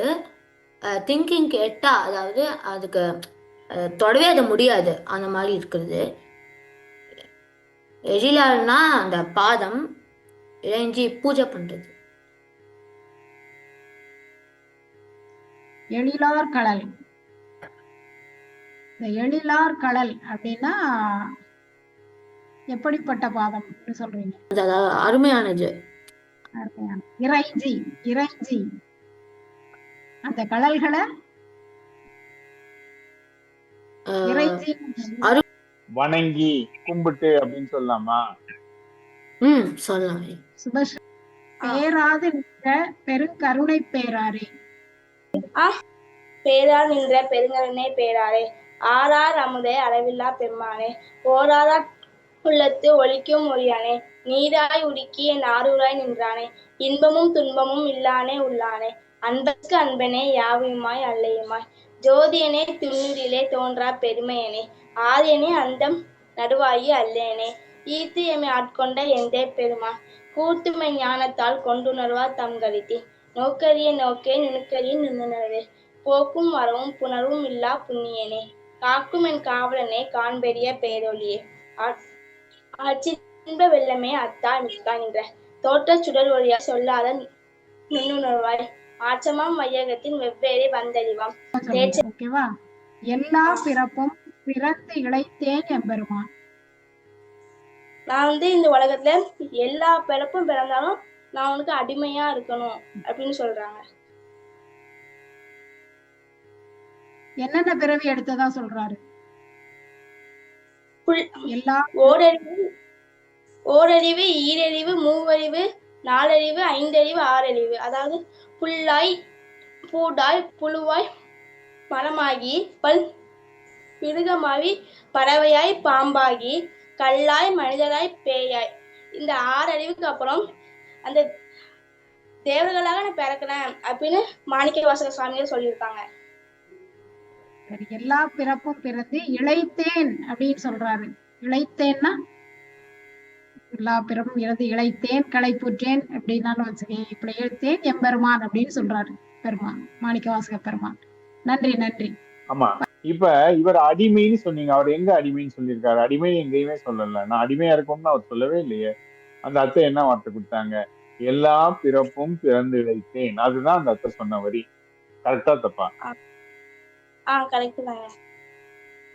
எட்டா, அதாவது அதுக்கு தொடவே அது முடியாது, அந்த மாதிரி இருக்கிறது. எழிலார்னா அந்த பாதம், இறைஞ்சி பூஜை பண்றது. எழிலார் களல். இந்த எழிலார் களல் அப்படின்னா எப்படிப்பட்ட பாதம் சொல்றீங்க? அதாவது அருமையானது. அருமையான இறைஞ்சி. இறைஞ்சி அந்த கடல்களை இறைஞ்சி வணங்கி கும்பிட்டு அப்படின்னு சொல்லலாமா? சொல்லலாம். சுபஸ்ரீ. பேராது நின்ற பெருங்கருணை பேராரே. பேரா நின்ற பெருங்கருணை பேராரே ஆறார் அமுதே அளவில்லா பெம்மானே ஓராதா உள்ளத்து ஒலிக்கும் ஒளியானே நீராய் உருக்கிய நாரூராய் நின்றானே இன்பமும் துன்பமும் இல்லானே உள்ளானே அன்பர்க்கு அன்பனே யாவையுமாய் அல்லையுமாய் ஜோதியனே துண்ணுரிலே தோன்றா பெருமையனே ஆரியனே அந்தம் நடுவாயி அல்லேனே ஈர்த்து எம்மை ஆட்கொண்ட எந்தே பெருமான் கூர்த்துமை ஞானத்தால் கொண்டுணர்வா தம் கருத்தி நோக்கரிய நோக்கே நுணுக்கரிய நுண்ணுணர்வே போக்கும் வரவும் புணர்வும் இல்லா புண்ணியனே காக்கும் என் காவலனே காண்பெரிய பேரொழியே ஆட்சின்ப வெள்ளமே அத்தா நிற்கா நின்ற தோற்ற சுடர் ஒளியா சொல்லாத நுண்ணுணர்வாய் ஆச்சமாம் மையகத்தின் வெவ்வேறு வந்தறிவாம். ஓகேவா? எல்லா பிறப்பும் பிறந்து இழைத்தேன் எம்பெருமான். நான் இந்த உலகத்துல எல்லா பிறப்பும் பிறந்தாலும் நான் உனக்கு அடிமையா இருக்கணும் அப்படின்னு சொல்றாங்க. என்னென்ன பிறவி எடுத்ததா சொல்றாரு? ஓரறிவு, ஈரறிவு, மூவறிவு, நாலறிவு, ஐந்தறிவு, ஆறறிவு. அதாவது புல்லாய், பூடாய், புழுவாய், மரமாகி, பல் மிருகமாகி, பறவையாய், பாம்பாகி, கல்லாய், மனிதராய், பேயாய். இந்த 6 அறிவுக்கு அப்புறம் அந்த தேவர்களாக நான் பிறக்கிறேன் அப்படின்னு மாணிக்க வாசக சுவாமிகள் சொல்லியிருக்காங்க. எல்லா பிறப்பும் பிறந்து இழைத்தேன் அப்படின்னு சொல்றாரு. இழைத்தேன்னா எல்லா பிறப்பும் இறந்து இழைத்தேன் களைப்புற்றேன் அப்படின்னா வச்சுக்கேன். இப்படி இழைத்தேன் எம்பெருமான் அப்படின்னு சொல்றாரு பெருமான், மாணிக்கவாசக பெருமான். நன்றி நன்றி. ஆமா. இப்ப இவர் அடிமைன்னு சொன்னீங்க. அவர் எங்க அடிமைன்னு சொல்லியிருக்காரு? அடிமை எங்கேயுமே சொல்லல. நான் அடிமையா இருக்கணும்னு அவர் சொல்லவே இல்லையே. அந்த அத்தை என்ன வார்த்தை கொடுத்தாங்க? எல்லா பிறப்பும் பிறந்து இழைத்தேன். அதுதான் அந்த அத்தை சொன்ன வரி. கரெக்டா தப்பா? கரெக்ட் தாங்க.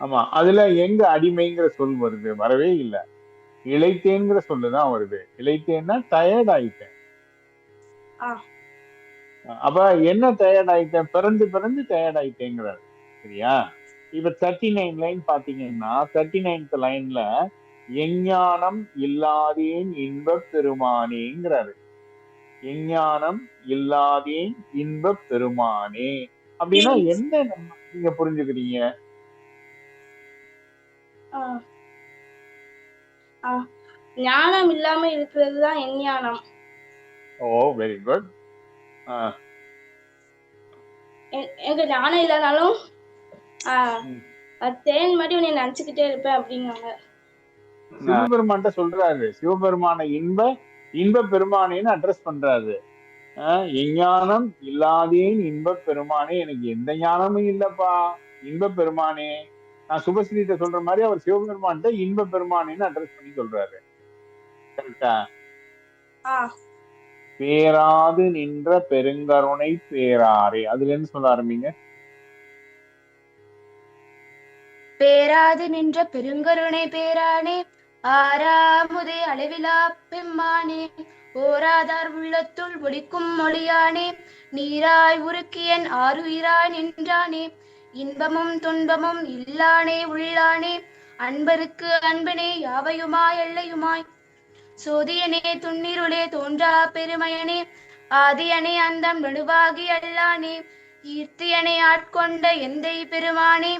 ஆமா. அதுல எங்க அடிமைங்கிற சொல் வருது? வரவே இல்லை. இழைத்தேங்கிற சொல்லுதான் வருது. இழைத்தேன்னா டயர்ட் ஆயிட்டேன். அப்ப என்ன டயர்ட் ஆயிட்டேன்? பிறந்து பிறந்து டயர்ட் ஆயிட்டேங்கிறாரு. சரியா? இப்ப 39 லைன் பாத்தீங்கன்னா 39th லைன்ல எஞ்ஞானம் இல்லாதேன் இன்பப் பெருமானேங்கிறாரு. எஞ்ஞானம் இல்லாதேன் இன்பப் பெருமானே அப்படின்னா என்ன நீங்க புரிஞ்சுக்கிறீங்க? ஞானம் இல்லாம இருக்கிறது தான் எஞ்ஞானம். ஓ, வெரி குட். எனக்கு ஞானம் இல்லைனாலும் தேன் மாதிரி உன்னை நினைச்சுக்கிட்டே இருப்பேன் அப்படிங்காங்க. சிவபெருமான்ட்ட சொல்றாரு. சிவபெருமான இன்ப பெருமானேன்னு அட்ரஸ் பண்றாரு. எஞ்ஞானம் இல்லாதேன் இன்ப பெருமானே, எனக்கு எந்த ஞானமும் இல்லப்பா, இன்ப பெருமானே. நான் சுபஸ்ரீட்ட சொல்ற மாதிரி அவர் சிவபெருமான்ட்ட இன்ப பெருமானேன்னு அட்ரஸ் பண்ணி சொல்றாரு. கரெக்டா? பேராது நின்ற பெருங்கருணை பேராரே, அதுல இருந்து சொல்ல ஆரம்பிங்க. பேராது நின்ற பெருங்கருணை பேரானே, ஆறாமுதே அளவிலா பெம்மானே, ஓராதார் உள்ளத்துள் ஒளிக்கும் மொழியானே, நீராய் உருக்கியன் ஆறுயிராய் நின்றானே, இன்பமும் துன்பமும் இல்லானே உள்ளானே, அன்பருக்கு அன்பனே யாவையுமாய் எல்லையுமாய், சோதியனே துன்னிருளே தோன்றா பெருமையனே, ஆதியனே அந்தம் நடுவாகி அல்லானே, ஈர்த்தியனை ஆட்கொண்ட எந்தை பெருமானே,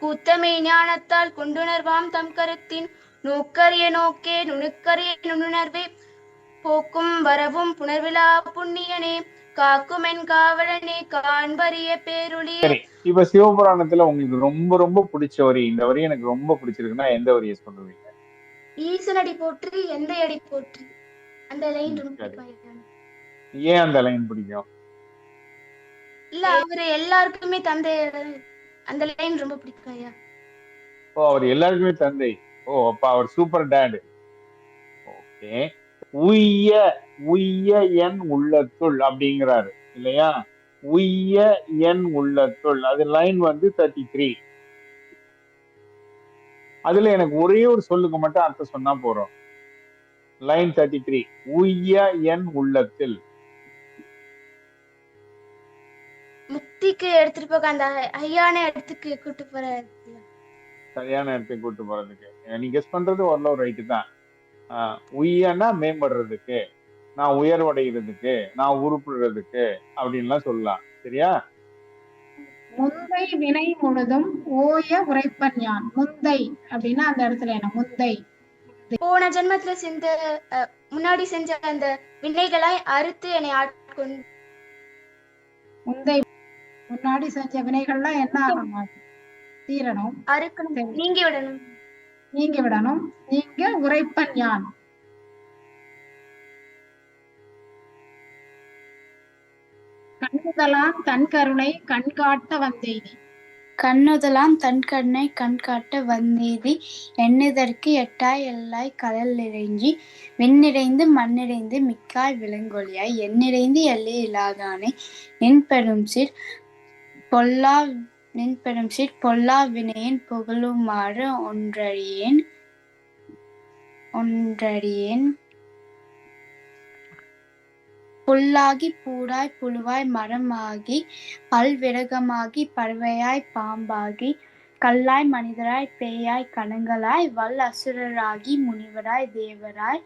கூத்தமை ஞானத்தால் கொண்டுணர்வாம் தம் கருத்தின் நோக்கரிய நோக்கே நுணுக்கரிய நுண்ணுணர்வே, போக்கும் வரவும் புணர்விழா புண்ணியனே, காக்குமென் காவலனே காண்பரிய பேருளியே. இப்ப சிவபுராணத்துல உங்களுக்கு ரொம்ப ரொம்ப பிடிச்ச வரி, இந்த வரி எனக்கு ரொம்ப பிடிச்சிருக்குன்னா எந்த வரியை சொல்லுவீங்க? ஈசனடி போற்றி எந்த அடி போற்றி, அந்த லைன் ரொம்ப பிடிக்கும். ஏன் அந்த லைன் பிடிக்கும்? இல்ல, அவரு எல்லாருக்குமே தந்தை, அந்த லைன் ரொம்ப பிடிக்கும் ஐயா. ஓ, அவர் எல்லாருக்குமே தந்தை. ஓ, அப்ப அவர் சூப்பர் டேட். ஓகே. உய்ய உய்ய என் உள்ளத்துள் அப்படிங்கிறாரு இல்லையா? உய்ய என் உள்ளத்துள், அது லைன் வந்து 33. அதுல எனக்கு ஒரே ஒரு சொல்லுக்கு மட்டும் அர்த்தம் சொன்னா போறோம். லைன் 33, உய்ய என் உள்ளத்தில். முக்திக்கு எடுத்துட்டு போக அந்த ஐயான இடத்துக்கு கூட்டு போற, சரியான இடத்துக்கு கூட்டு போறதுக்கு. நீங்க கெஸ் பண்றது ஓரளவு ரைட்டு தான். உய்யன்னா மேம்படுறதுக்கு, நான் உயர்வடைகிறதுக்கு, நான் உருப்படுறதுக்கு அப்படின்லாம் சொல்லலாம். சரியா? முந்தை வினை முழுதும் ஓய உரைப்பன் யான். முந்தை அப்படின்னா அந்த இடத்துல என்ன? முந்தை போன ஜென்மத்துல செஞ்ச முன்னாடி செஞ்ச அந்த வினைகளை அறுத்து என்னை ஆட்கொண்டு. முந்தை முன்னாடி செஞ்ச வினைகள்லாம் என்ன ஆகணும்? தீரணும், அறுக்கணும், நீங்கி விடணும். நீங்கி விடணும். நீங்க உரைப்பன் யான். கண்ணுதலான் தன் கருணை கண்காட்ட வந்தெய்தி. கண்ணுதலான் தன் கருணை கண்காட்ட வந்தெய்தி, எண்ணுதற்கு எட்டாய் எல்லாய் கடல் நிறைஞ்சி, விண்ணிறைந்து மண்ணிறைந்து மிக்காய் விலங்கொழியாய், எண்ணிறைந்து எல்லை இல்லாதானே, நின் பெரும் சீர் பொல்லா வினையேன் புகழுமாறு ஒன்றறியேன், புல்லாகி பூடாய் புழுவாய் மரமாகி பல்விரகமாகி பறவையாய் பாம்பாகி கல்லாய் மனிதராய் பேயாய் கணங்களாய் வல் அசுரராகி முனிவராய் தேவராய்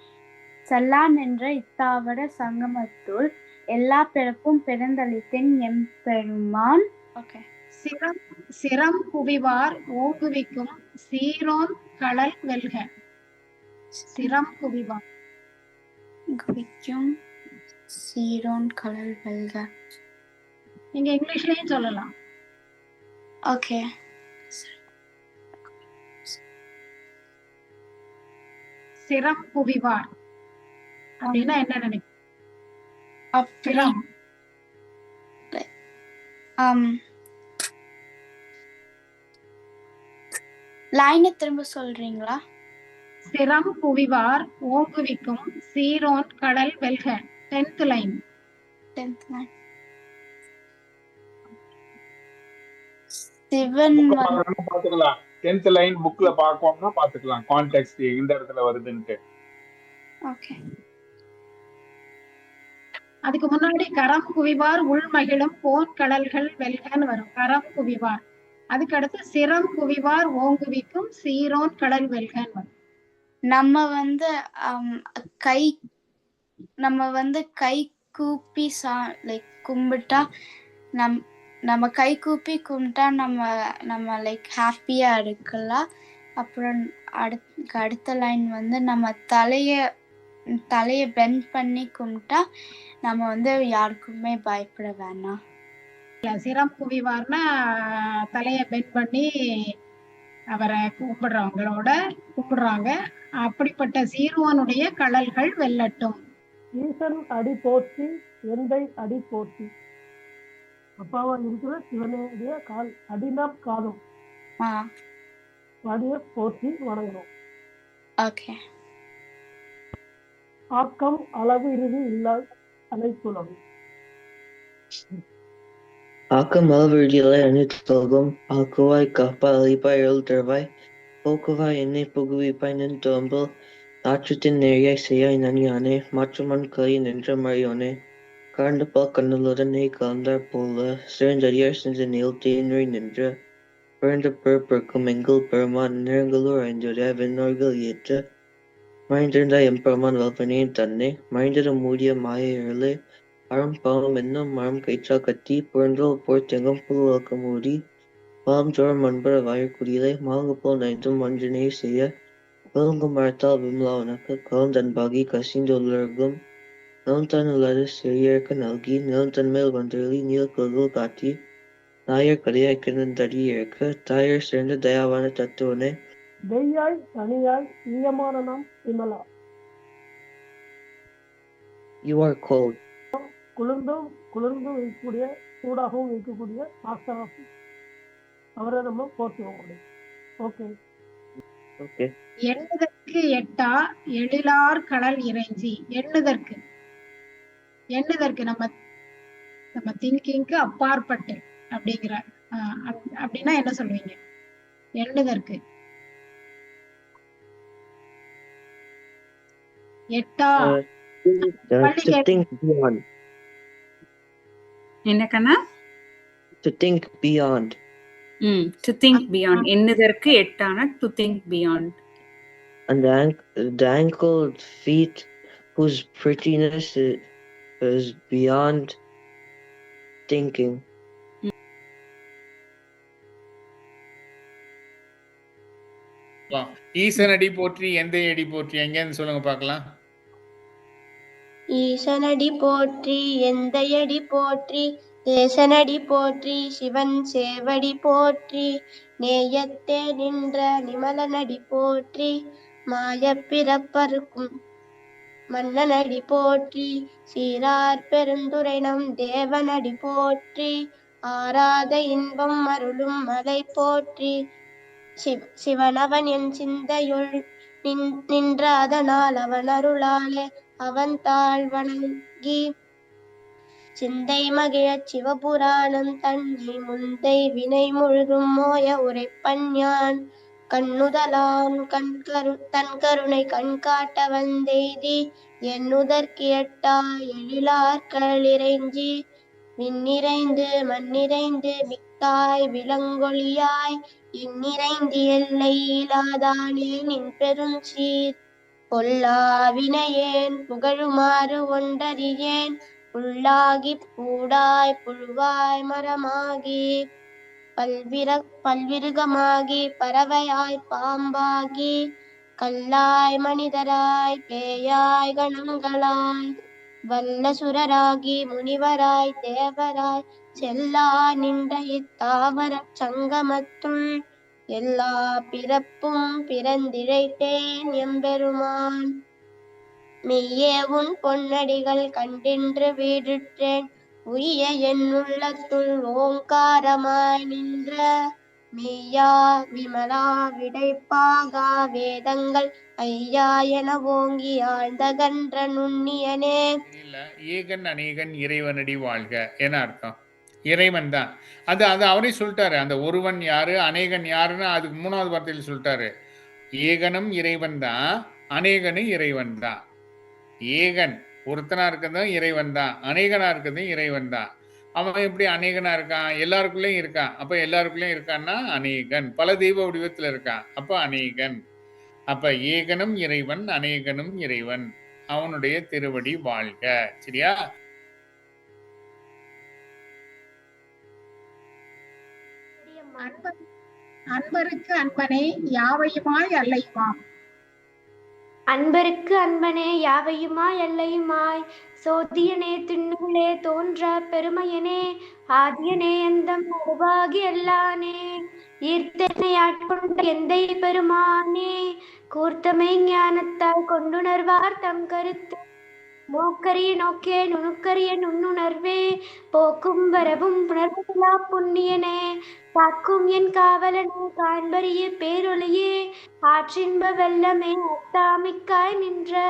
செல்லா நின்ற இத்தாவர சங்கமத்துள் எல்லா பிறப்பும் பிறந்தளித்தேன் எம்பெருமான். ஓகே. சிரம் குவிவார் ஓங்குவிக்கும் சீரோன் கடல் வெல்க. சிரம் குவிவார் குவிக்கும் சீரோன் கடல் வெல்க. நீங்க இங்கிலீஷ்லயும் சொல்லலாம். ஓகே. சிரம் குவிவார் அப்படின்னா என்ன நினைக்கிறீங்க? சிரம் லைனை திரும்ப சொல்றீங்களா? சிரம் குவிவார் ஓங்குவிக்கும் சீரோன் கடல் வெல்க. 10th line. 10th line. Sivan புக்க பார்க்கணும்னா பாத்துக்கலாம். 10th லைன் புக்ல பார்க்கணும்னா பாத்துக்கலாம் கான்டெக்ஸ்ட் இந்த இடத்துல வருதுன்ட்டு. ஓகே. அதுக்கு முன்னாடி கரம் குவிவார் உள் மகிழும் போன் கடல்கள் வெல்கன்னு வரும். கரம் குவிவார். அதுக்கு அடுத்து சிரம் குவிவார் ஓங்குவிக்கும் சீரோன் கடல் வெல்கன்னு வரும். நம்ம கை கூப்பி லைக் கும்பிட்டா நம்ம கை கூப்பி கும்பிட்டா நம்ம லைக் ஹாப்பியா இருக்கலாம். அப்புறம் அடுத்த லைன் நம்ம தலைய பெண்ட் பண்ணி கும்பிட்டா நம்ம யாருக்குமே பயப்பட வேணாம். சிரம் குவிவார்னா தலைய பெண்ட் பண்ணி அவரை கும்பிடுறாங்க. அப்படிப்பட்ட சீரோனுடைய கடல்கள் வெல்லட்டும். ஈசன் அடி போற்றி எந்தை அடி போற்றி. அப்பாவா இருக்கிற சிவனுடைய கால் அடினா காலம் அடிய போற்றி வணங்கணும். ஓகே. ஆக்கம் அளவு இறுதி இல்லா அனைத்துலகம். ஆக்கம் அளவிடுதலை அனைத்துலகம் ஆக்குவாய் காப்பாய் அழிப்பாய் எழுதர்வாய் போக்குவாய் என்னை புகுவிப்பாய் நின் தோம்பல் நாற்றத்தின் நேரியாய் செய்யாய் நனியானே மாற்றுமண் கறி நின்ற மறையோனே கரண்டு பால் கண்ணுளுடன் நெய் கலந்தார் போல சிறந்தடியார் சென்ற நீள் தேன்றை நின்ற பிறந்த பிறப்பிற்கும் எங்கள் பெருமான் நிறங்களூர் ஐந்துடைய விண்ணோர்கள் ஏற்ற மறைந்திருந்த எம்பெருமான் வல்வனேன் தன்னை மறைந்திட மூடிய மாயர்களே அறம் பாவம் என்னும் மரம் கயிற்றா கட்டி புரண்டோல் போர் தெங்கும் புழுவக்க மூடி பாவம் ஜோரம் மண்பர வாயக்குடியிலே மாங்கு போல் நைந்தும் மஞ்சனை செய்ய விழுங்கும் மரத்தால் விமலாவனுக்கு கலந்தன்பாகி கசிந்துள்ளர்கும் நிலந்தன் உள்ளது சிறியர்க்கு நல்கி நிலந்தன் மேல் வந்தெழி நீலக்குழல் காட்டி நாயர் கதையாய் கிணந்தடி இருக்க தாயர் சேர்ந்த தயாவான தத்துவனே தெய்யாய் தனியாய் ஈயமான நாம் விமலா. You are cold. குளிர்ந்தும் இருக்கக்கூடிய சூடாகவும் இருக்கக்கூடிய மாஸ்டர் அவரை நம்ம போற்றுவோம். ஓகே. Okay. எண்ணுதற்கு எட்டா எழிலார் கடல் இறைஞ்சி. எண்ணுதற்கு நம்ம திங்கிங்க்கு அப்பாற்பட்டு அப்படிங்கிற அப்படின்னா என்ன சொல்வீங்க? எண்ணுதற்கு எட்டா To think beyond. என்னக்கண்ணா? To think beyond. To think beyond. எண்ணுதற்கு எட்டான to think beyond. And the ankled feet whose prettiness is beyond thinking. ஈசனடி போற்றி எந்தை அடி போற்றி எங்கன்னு சொல்லுங்க பார்க்கலாம். ஈசனடி போற்றி எந்தையடி போற்றி தேசனடி போற்றி சிவன் சேவடி போற்றி நேயத்தே நின்ற நிமலனடி போற்றி மாயப்பிறப்பருக்கும் மன்னனடி போற்றி சீரார் பெருந்துரை நம் தேவனடி போற்றி ஆராத இன்பம் அருளும் மலை போற்றி சிவனவன் என் சிந்தையுள் நின்ற அதனால் அவன் அருளாலே அவன் தாழ் வணங்கி சிந்தை மகிழச் சிவபுராணம் தன்னை முந்தை வினை முழுதும் மோய உரைப்பஞ்ஞான் கண்ணுதலாம் தன் கருணை கண் காட்ட வந்தெய்தி எண்ணுதற்கு எட்டா எழிலார் கடலிறைஞ்சி விண்ணிறைந்து மண்ணிறைந்து மிக்காய் விலங்கொழியாய் எண்ணிறைந்து எல்லை இலாதானே நின் பெரும் சீர் பொல்லாவினையேன் புகழுமாறு ஒன்றறியேன் புல்லாகி பூடாய் புழுவாய் மரமாகி பல்விருகமாகி பறவையாய் பாம்பாகி கல்லாய் மனிதராய் பேயாய் கணங்களாய் வல்லசுரராகி முனிவராய் தேவராய் செல்லா நின்ற இத்தாவர சங்கமத்துள் எல்லா பிறப்பும் பிறந்திழைத்தேன் எம்பெருமான். மெய்யே உன் பொன்னடிகள் கண்டின்று வீடுற்றேன். உய்ய என் உள்ளத்துள் ஓங்காரமாய் நின்ற மெய்யா விமலா விடைப்பாகா வேதங்கள் ஐயா என ஓங்கி ஆழ்ந்தகன்ற நுண்ணியனே. இல்ல, ஏகன் அநேகன் இறைவனடி வாழ்க என்ன அர்த்தம்? இறைவன் தான். அது அது அவரே சொல்லிட்டாரு. அந்த ஒருவன் யாரு, அநேகன் யாருன்னு அதுக்கு 3வது வார்த்தையில் சொல்லிட்டாரு. ஏகனும் இறைவன் தான், அநேகனும் இறைவன் தான். ஏகன் ஒருத்தனா இருக்கிறதும் இறைவன் தான், அநேகனா இருக்கிறதும் இறைவன் தான். அவன் எப்படி அநேகனா இருக்கான்? எல்லாருக்குள்ளேயும் இருக்கான். அப்ப எல்லாருக்குள்ளேயும் இருக்கான்னா அநேகன். பல தெய்வ வடிவத்தில் இருக்கான், அப்ப அநேகன். அப்ப ஏகனும் இறைவன், அநேகனும் இறைவன். அவனுடைய திருவடி வாழ்க. சரியா? அன்பருக்கு அன்பனே யாவையுமாய் அல்லையுமாம். அன்பருக்கு அன்பனே யாவையுமாய் அல்லையுமாய் சோதியனே திண்ணுகளே தோன்ற பெருமையனே ஆதியனே எந்தம் நடுவாகி எல்லானே ஈர்த்தனை ஆட்கொண்ட எந்தை பெருமானே கூர்த்தமை ஞானத்தால் கொண்டுணர்வார் தம் கருத்து நோக்கரிய நோக்கே நுணுக்கரிய நுண்ணுணர்வே போக்கும் வரவும் புணர்வுலா புண்ணியனே காக்கும் என் காவலனே காண்பரிய பேரொளியே ஆற்றின்ப வெள்ளமே அத்தாமிக்காய் நின்ற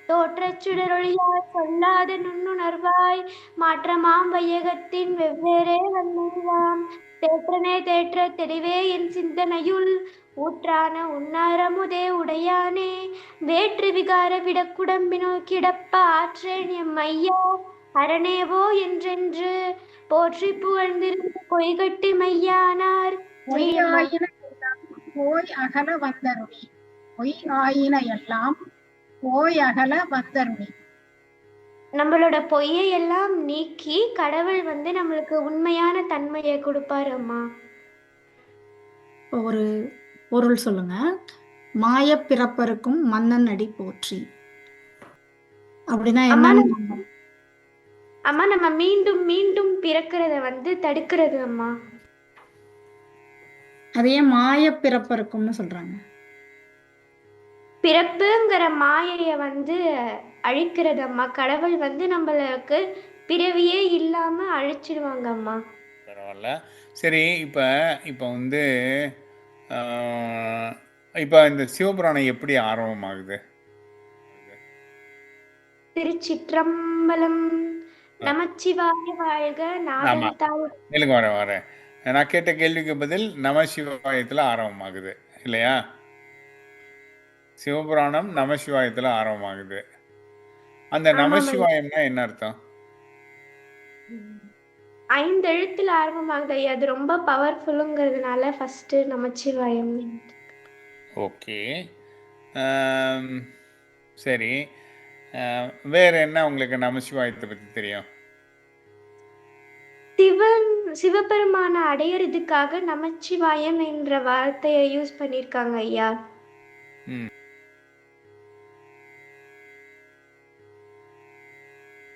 தோற்றச் சுடரொளியாய் சொல்லாத நுண்ணுணர்வாய் மாற்றமாம் வையகத்தின் வெவ்வேறே வந்தெல்லாம் தேற்றனே தேற்ற தெளிவே என் சிந்தனையுள் ஊற்றான உன்னாரமுதே உடையானே வேற்று விகார விடக்குடம்பினுள் கிடப்ப ஆற்றேன் எம் ஐயா அரணேவோ என்றென்று போற்றி புகழ்ந்திருந்த பொய்கட்டி மையானார் போய் அகல வந்தருளி. பொய் ஆயின எல்லாம் போய் அகல வந்தருளி. நம்மளோட பொய்யை எல்லாம் நீக்கி கடவுள் நம்மளுக்கு உண்மையான தன்மையை கொடுப்பாரு அம்மா. ஒரு பொருள் சொல்லுங்க. மாய பிறப்பருக்கும் மன்னன் அடி போற்றி அப்படின்னா அம்மா என்ன? அம்மா நம்ம மீண்டும் மீண்டும் பிறக்கிறத தடுக்கிறது அம்மா. அதையே மாய பிறப்பருக்கும்னு சொல்றாங்க. பிறப்புங்கிற மாயைய அழிக்கிறது அம்மா. கடவுள் நம்மளுக்கு பிறவியே இல்லாம அழிச்சிடுவாங்க அம்மா. பரவாயில்ல. சரி, இப்போ இப்போ இப்போ இந்த சிவபுராணம் எப்படி ஆரம்பமாகுது? திருச்சிற்றம்பலம். நமச்சிவாய வாழ்க. ஆமா, இல்லைங்க, வரேன். நான் கேட்ட கேள்விக்கு பதில் நமசிவாயத்தில் ஆரம்பமாகுது இல்லையா? சிவபுராணம் நமசிவாயத்தில் ஆரம்பமாகுது. அந்த நமசிவாயம்னா என்ன அர்த்தம்? 5 எழுத்துல ஆரம்பமாகுது ஐயா. அது ரொம்ப பவர்ஃபுல்லுங்கிறதுனால ஃபர்ஸ்ட் நமச்சிவாயம். ஓகே, சரி. வேற என்ன உங்களுக்கு நமசிவாயத்தை பற்றி தெரியும்? சிவபெருமான அடையறதுக்காக நமச்சிவாயம் என்ற வார்த்தையை யூஸ் பண்ணிருக்காங்க ஐயா.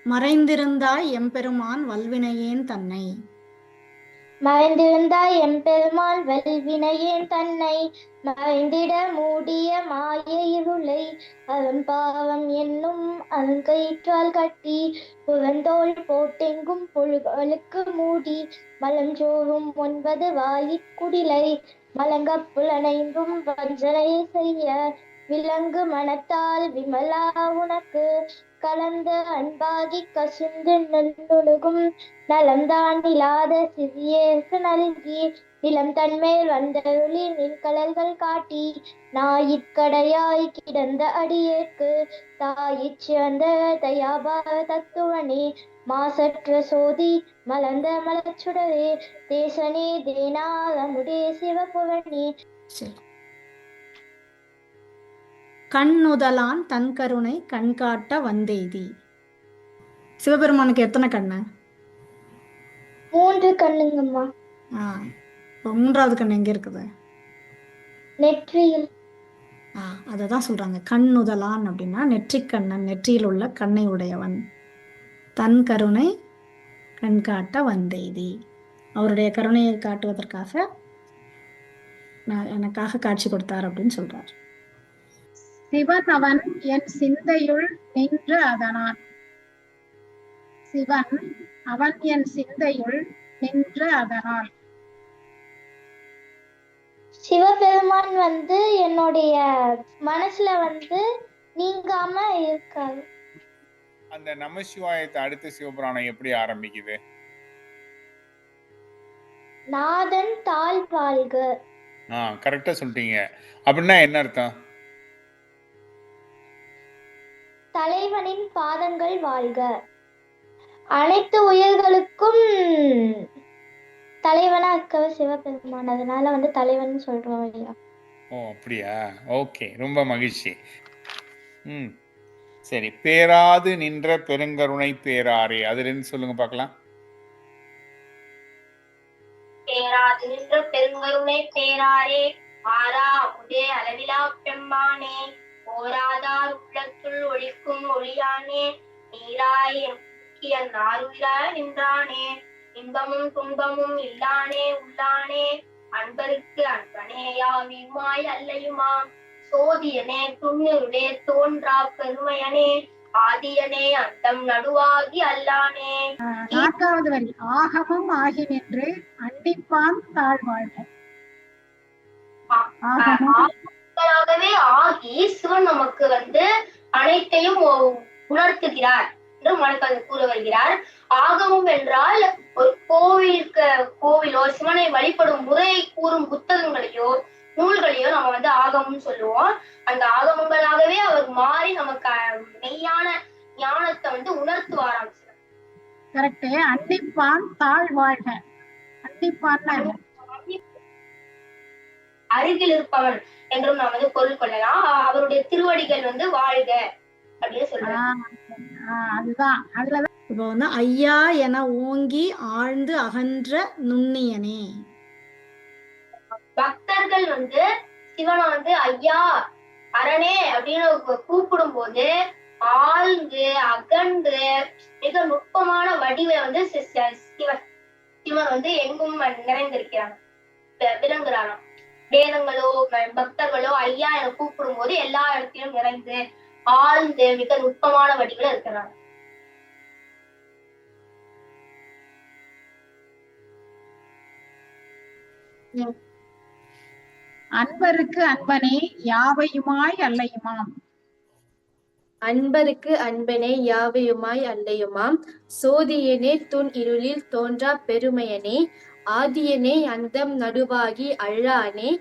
மறைந்திருந்தாய் எம்பெருமான் வல்வினையேன் தன்னை. மறைந்திருந்தாய் எம்பெருமான் வல்வினையேன் தன்னை மறைந்திட மூடிய மாய இருளை அரும்பாவம் என்னும் அருங்கயிற்றால் கட்டி புறந்தோள் போட்டெங்கும் புழுகளுக்கு மூடி மலஞ்சோறும் 9 வாயிற்குடிலை மலங்கப் புலனைந்தும் வஞ்சனை செய்ய விலங்கு மனத்தால் விமலா உனக்கு கலந்த அன்பாகி கசிந்து நல்லொழுகும் நலம்தான் இல்லாத சிறியேற்கு நல்கி நிலம் தன்மேல் வந்தருளி நிற்கலல்கள் காட்டி நாயிற்கடையாய் கிடந்த அடியேற்கு தாயிற் சிறந்த தயாபார தத்துவனே மாசற்ற சோதி மலர்ந்த மலச்சுடரே தேசனே தேனாரமுடே சிவபுரணி. கண்ணுதலான் தன் கருணை கண்காட்ட வந்தெய்தி. சிவபெருமானுக்கு எத்தனை கண்ணு? 3 கண்ணுங்கம்மா. 3வது கண்ணு எங்க இருக்குது? நெற்றியில். அததான் சொல்றாங்க. கண்ணுதலான் அப்படின்னா நெற்றிக்கண்ணன், நெற்றியில் உள்ள கண்ணை உடையவன். தன் கருணை கண்காட்ட வந்தெய்தி, அவருடைய கருணையை காட்டுவதற்காக எனக்காக காட்சி கொடுத்தார் அப்படின்னு சொல்றார். சிவன் அவன் என் சிந்தையுள் நின்று அதனால். சிவன் அவன் என் சிந்தையுள் நின்று அதனால். சிவபெருமான் என்னுடைய மனசுல நீங்காம இருக்காரு. அந்த நமசிவாயத்தை அடுத்த சிவபுராணம் எப்படி ஆரம்பிக்குது? நாதன் தாழ் வாழ்க. கரெக்டா சொல்லிட்டீங்க. அப்படின்னா என்ன அர்த்தம்? தலைவனின் பாதங்கள் வாழ்க. அனைத்து உயிர்களுக்கும் தலைவனா இருக்கவ சிவபெருமான், அதனால தலைவன் சொல்றோம் ஐயா. ஓ அப்படியா? ஓகே, ரொம்ப மகிழ்ச்சி. சரி, பேராது நின்ற பெருங்கருணை பேராரே, அதுல இருந்து சொல்லுங்க பார்க்கலாம். பேராது நின்ற பெருங்கருணை பேராரே, ஆரா அமுதே அளவிலா பெம்மானே, ஓராதார் உள்ளத்துள் ஒளிக்கும் ஒளியானே, நீராய் முக்கிய நாருயிராய் நின்றானே, இன்பமும் துன்பமும் இல்லானே உள்ளானே, அன்பருக்கு அன்பனே யாவியுமாய் அல்லையுமாம், சோதியனே துண்ணுருளே தோன்றா பெருமையனே, ஆதியனே அண்டம் நடுவாகி அல்லானே. 4வது வரி, ஆகமும் ஆகி நின்று அண்டிப்பான் தாழ்வாழ்க. ஆகவே ஆகி சிவன் நமக்கு அனைத்தையும் உணர்த்துகிறார் என்று மனக்கல் கூற வருகிறார். ஆகமம் என்றால் ஒரு கோவிலோ சிவனை வழிபடும் முறையை கூறும் புத்தகங்களையோ நூல்களையோ நம்ம ஆகமம் சொல்லுவோம். அந்த ஆகமங்களாகவே அவர் மாறி நமக்கு மெய்யான ஞானத்தை உணர்த்துவாராம். கரெக்ட். அண்டிப்பான் தாழ்வாழ்க. அண்டிப்பான் அருகில் இருப்பவன் என்றும் நாம் பொருள் கொள்ளலாம். அவருடைய திருவடிகள் வாழ்க அப்படின்னு சொல்றாங்க. அதுதான். அதுலதான் இப்போ ஐயா என ஓங்கி ஆழ்ந்து அகன்ற நுண்ணியனே. பக்தர்கள் சிவனை ஐயா அரணே அப்படின்னு கூப்பிடும் போது ஆழ்ந்து அகன்று மிக நுட்பமான வடிவை சிவன் எங்கும் நிறைந்திருக்கிறான், விளங்குறாராம். வேதங்களோ பக்தர்களோ ஐயா என கூப்பிடும் போது எல்லா இடத்திலும் நிறைந்து ஆழ்ந்து மிக நுட்பமான வடிவில் இருக்கிறான். அன்பருக்கு அன்பனே யாவையுமாய் அல்லையுமாம். அன்பருக்கு அன்பனே யாவையுமாய் அல்லையுமாம், சோதியனே துன் இருளில் தோன்றா பெருமையனே, ஆதியனே அந்தம் நடுவாகி அழானே,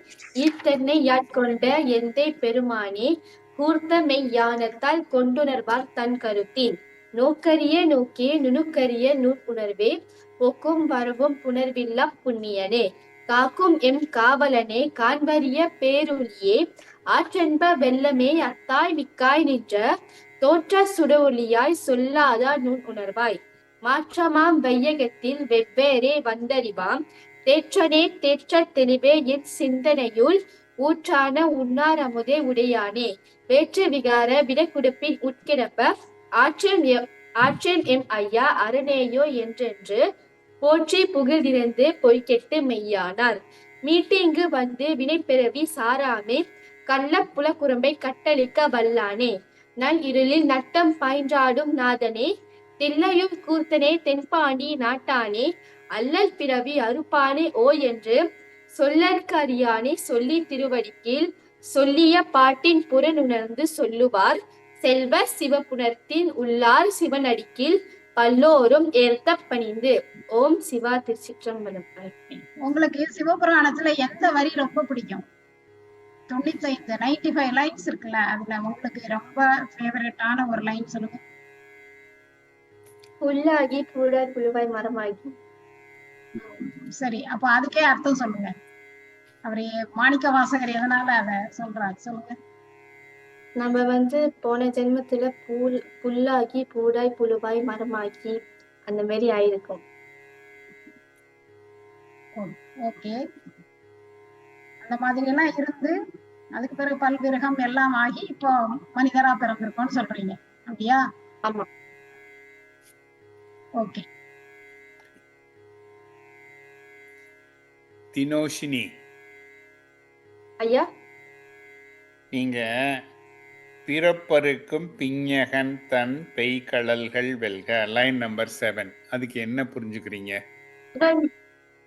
ஈர்த்தன்னை யாட்கொண்ட எந்தை பெருமானே, கூர்த்த மெய் யானத்தால் கொண்டுணர்வார் தன் கருத்தின், நோக்கரிய நோக்கிய நுணுக்கரிய நூற்புணர்வே, போக்கும் வரவும் புணர்வில்லா புண்ணியனே, காக்கும் எம் காவலனே காண்பரிய பேரொளியே, ஆற்றென்ப வெள்ளமே அத்தாய் மிக்காய் நின்ற, தோற்ற சுடஒளியாய் சொல்லாதா நூன் உணர்வாய், மாற்றமாம் வையகத்தில் வெவ்வேறே வந்தறிவாம், தேற்றனே தேற்ற தெளிவே என் சிந்தனையுள், ஊற்றான உண்ணார் அமுதே உடையானே, வேற்று விகார விடக்குடுப்பின் உட்கிடப்ப, ஆற்றல் எம் ஐயா அரணேயோ என்றென்று, போற்றி புகழ்திறந்து பொய்கெட்டு மெய்யானார், மீட்டிங்கு வினைப்பிறவி சாராமே, கள்ள புலக்குறும்பை கட்டளிக்க வல்லானே, நல் இருளில் நட்டம் பாய்ன்றாடும் நாதனே, தில்லையும் கூர்த்தனே தென்பாண்டி நாட்டானே, அல்லல் பிறவி அறுப்பானே ஓ என்று, சொல்லற்கு அறியானே சொல்லி திருவடிக்கீழ், சொல்லிய பாட்டின் புறனுணர்ந்து சொல்லுவார், செல்வ சிவபுணர்த்தின் உள்ளார் சிவனடிக்கீழ், பல்லோரும் ஏற்க பணிந்து. ஓம் சிவா. திருச்சிற்றம்பலம். உங்களுக்கு சிவபுராணத்துல எந்த வரி ரொம்ப பிடிக்கும்? 95 லைன்ஸ் இருக்குல்ல, அதுல உங்களுக்கு ரொம்ப ஃபேவரட்டான ஒரு லைன் சொல்லுங்க. புல்லாகி பூடாய் புழுவாய் மரமாகி. சரி, அப்ப அதுக்கே அர்த்தம் சொல்லுங்க. அவரு மாணிக்க வாசகர் எதனால அத சொல்றாரு சொல்லுங்க. நம்ம போன ஜென்மத்துல புல்லாகி பூடாய் புழுவாய் மரமாகி அந்த மாதிரி ஆயிருக்கும். ஓகே, அந்த மாதிரி எல்லாம் இருந்து அதுக்கு பிறகு பல்விரகம் எல்லாம் ஆகி இப்போ மனிதரா பிறந்திருக்கோம்னு சொல்றீங்க, அப்படியா? ஆமா. ஓகே. தினோஷினி. ஐயா நீங்க பிறப்பருக்கும் பிஞகன் தன் பெய்கடல்கள் வெல்க, லைன் நம்பர் 7. அதுக்கு என்ன புரிஞ்சுக்கிறீங்க?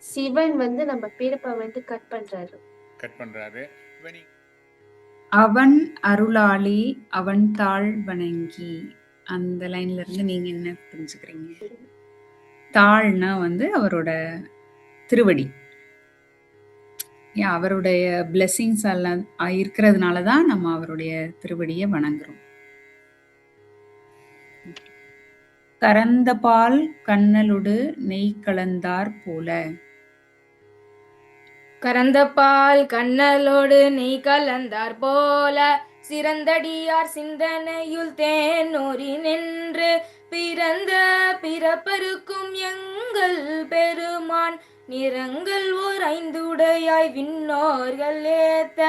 சிவன் வந்து நம்ம பிறப்பை வந்து கட் பண்றாரு. அவன் அருளாளி அவன் தாழ் வணங்கி, அந்த லைன்ல இருந்து நீங்க என்ன புரிஞ்சுக்கிறீங்க? தாழ்னா வந்து அவரோட திருவடி, அவருடைய பிளெஸிங்ஸ் எல்லாம் இருக்கிறதுனால தான் நம்ம அவருடைய திருவடியை வணங்குறோம். கறந்த பால் கண்ணலுடு நெய் கலந்தார் போல. கறந்த பால் கண்ணலோடு நெய் கலந்தார் போல சிறந்தடியார் சிந்தனையுள் தேனூறி நின்று பிறந்த பிறப்பருக்கும் எங்கள் பெருமான் நிறங்கள் ஓர் ஐந்துடையாய் விண்ணோர்கள் ஏத்த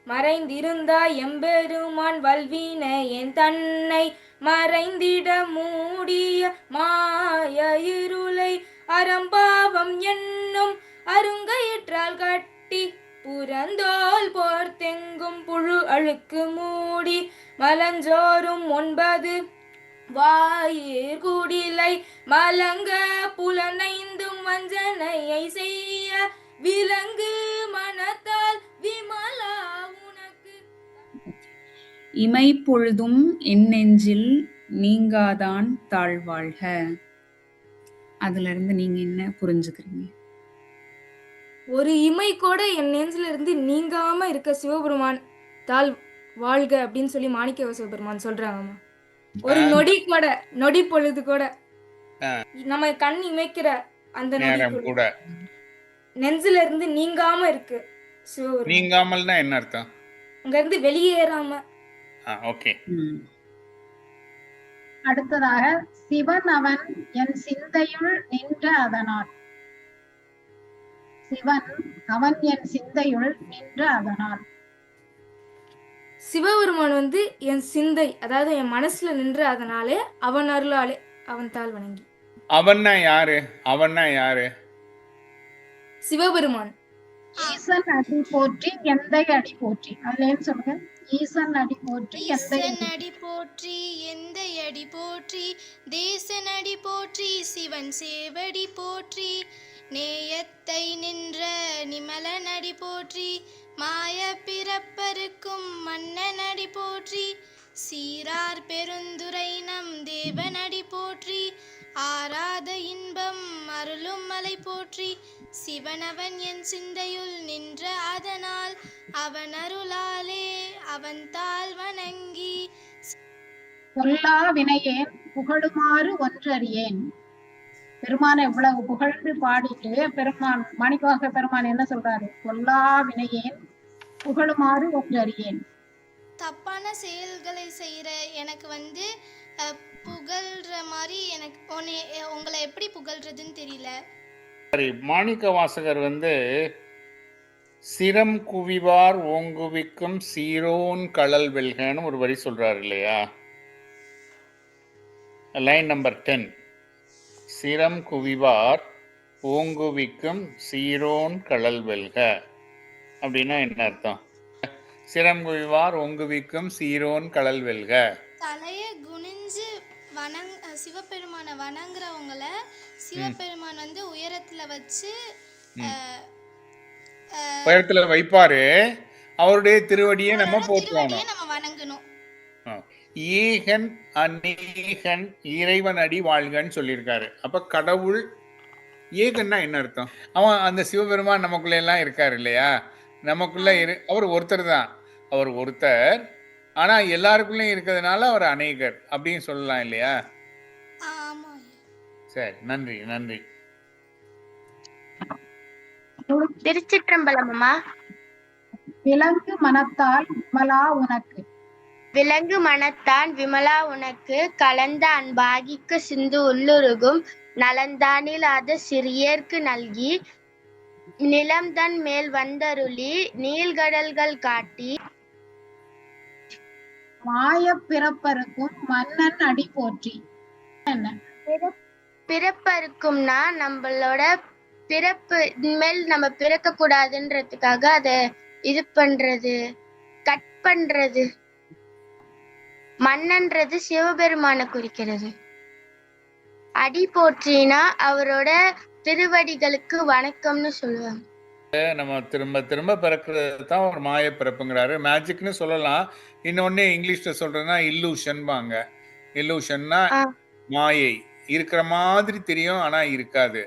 மறைந்திருந்தாய் எம்பெருமான் வல்வினையேன் தன்னை மறைந்திட மூடிய மாய இருளை அறம்பாவம் என்னும் அருங்கயிற்றால் கட்டி புறந்தோல் போர்த்தெங்கும் புழு அழுக்கு மூடி மலஞ்சோறும் 9 வாயிற் குடிலை மலங்க புலனைந்தும் வஞ்சனையை செய்ய விலங்கு மனத்தால் விமலா உனக்கு இமை பொழுதும் என் நெஞ்சில் நீங்காதான் தாழ்வாழ்க. அதுல இருந்து நீங்க என்ன புரிஞ்சுக்கிறீங்க? ஒரு இமை கூட என் நெஞ்சில இருந்து நீங்காம இருக்க சிவபெருமான் தாள் வாழ்க அப்படின்னு சொல்லி மாணிக்க சிவபெருமான் சொல்றாங்கம்மா. ஒரு நொடி பொழுது கூட நம்ம கண் இமைக்கிற அந்த நொடி கூட நெஞ்சில இருந்து நீங்காம இருக்கு சிவபெருமான். நீங்காமல்னா என்ன அர்த்தம்? அங்க இருந்து வெளியேறாம. ஓகே. அடுத்ததாக சிவன் அவன் என் சிந்தையுள் நின்ற அதனால். சிவன் அவன் என் சிந்தையுள் நின்ற அதனால். சிவபெருமான் வந்து என் சிந்தை, அதாவது என் மனசுல நின்ற அதனாலே அவன் அருளாலே அவன் தாள் வணங்கி. அவன்னா யாரு? சிவபெருமான். ஈசன் அடி போற்றி எந்தை அடி போற்றி. அதுல ஏன் சொல்லுங்க? ஈசன் அடி போற்றி அடி போற்றி எந்தை அடி போற்றி தேசன் அடி போற்றி சிவன் சேவடி போற்றி நேயத்தை நின்ற நிமலன் அடி போற்றி மாய பிறப்பருக்கும் மன்னன் அடி போற்றி சீரார் பெருந்துரை நம் தேவன் அடி போற்றி ஆராத இன்பம் அருளும் மலை போற்றி சிவனவன் என் சிந்தையுள் நின்ற அதனால் அவன் அருளாலே அவன் தாள் வணங்கி பொல்லா வினையேன் புகழுமாறு ஒன்றறியேன். பெருமானை இவ்வளவு புகழ்ந்து பாடிட்டு பெருமான் மாணிக்கவாசக பெருமான் என்ன சொல்றாரு? பொல்லா வினையேன் புகழுமாறு ஒன்றறியேன். தப்பான செயல்களை செய்யற எனக்கு வந்து புகழ்ற மாதிரி எனக்கு உங்களை எப்படி புகழ்றதுன்னு தெரியல. மாணிக்க வாசகர் வந்து சிரம் குவிவார் ஓங்குவிக்கும் சீரோன் களல் வெல்கன்னு ஒரு வரி சொல்றாரு இல்லையா? Line number 10. சிரம் குவிவார் ஓங்குவிக்கும் சீரோன் களல் வெல்க அப்படின்னா என்ன அர்த்தம்? சிரம் குவிவார் ஓங்குவிக்கும் சீரோன் களல் வெல்க. தலைய குனிஞ்சு சிவபெருமான வணங்குறவங்கள சிவபெருமான் வந்து உயரத்துல வச்சு உயரத்துல வைப்பாரு. அவருடைய திருவடியை நம்ம போற்றுவோம், நம்ம வணங்கணும். ஈகன் அநேகன் இறைவன் அடி வாழ்கன்னு சொல்லியிருக்காரு. அப்ப கடவுள் ஏகன்னா என்ன அர்த்தம்? அவன் அந்த சிவபெருமான் நமக்குள்ள எல்லாம் இருக்காரு இல்லையா? நமக்குள்ள அவர் ஒருத்தர் தான். அவர் ஒருத்தர், ஆனா எல்லாருக்குள்ளயும் இருக்கிறதுனால அவர் அநேகர் அப்படின்னு சொல்லலாம் இல்லையா? சரி, நன்றி நன்றி. திருச்சிற்றம்பலம் அம்மா. விலங்கு மனத்தால் விமலா உனக்கு. விலங்கு மனத்தான் விமலா உனக்கு கலந்த அன்பாகிக்கு சிந்து உள்ளுருகும் நலந்தானில் அது சிறியர்க்கு நல்கி நிலம்தன் மேல் வந்தருளி நீள்கடல்கள் காட்டி மாய பிறப்பருக்கும் மன்னன் அடி போற்றி. என்ன பிறப்பருக்கும்னா நம்மளோட பிறப்பு மேல் நம்ம பிறக்க கூடாதுன்றதுக்காக அதை இது பண்றது, கட் பண்றது. மன்னன்றது சிவபெருமான குறிக்கிறது. அடி போற்றினா அவரோட திருவடிகளுக்கு வணக்கம்னு சொல்லுவாங்க. நம்ம திரும்ப திரும்ப பிறக்கிறது தான் ஒரு மாய பிறப்புங்கிறாரு. மேஜிக்னு சொல்லலாம். இன்னொன்னு இங்கிலீஷ்ல சொல்றதுன்னா இல்லூஷன்பாங்க. இல்லூஷன்னா மாயை இருக்கிற மாதிரி தெரியும், ஆனா இருக்காது.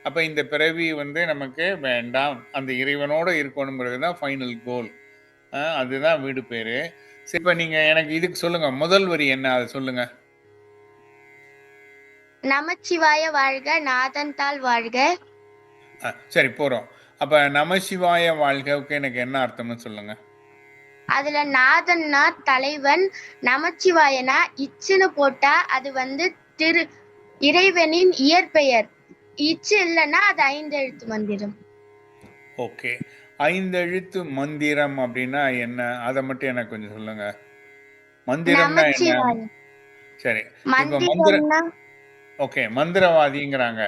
அப்ப இந்த பிறவி வந்து நமக்கு வேண்டாம், அந்த இறைவனோட இருக்கணுங்கிறது தான் ஃபைனல் கோல். அதுதான் வீடு பேரு. சரி, இப்ப நீங்க எனக்கு இதுக்கு சொல்லுங்க, முதல் வரி என்ன, அதை சொல்லுங்க. நமச்சிவாய வாழ்க, நாதன் தாள் வாழ்க. சரி, போறோம். அப்ப நமசிவாய வாழ்கவுக்கு எனக்கு என்ன அர்த்தம்னு சொல்லுங்க. அதுல நாதன்னா தலைவன், நமச்சிவாயனா இச்சுன்னு போட்டா அது வந்து திரு இறைவனின் இயற்பெயர். இச்சு இல்லைன்னா அது 5 எழுத்து மந்திரம். ஓகே, 5 எழுத்து மந்திரம் அப்படின்னா என்ன, அதை மட்டும் எனக்கு கொஞ்சம் சொல்லுங்க. மந்திரம்னா என்ன? சரி, இப்ப மந்திரம்னா ஓகே, மந்திரவாதிங்கிறாங்க.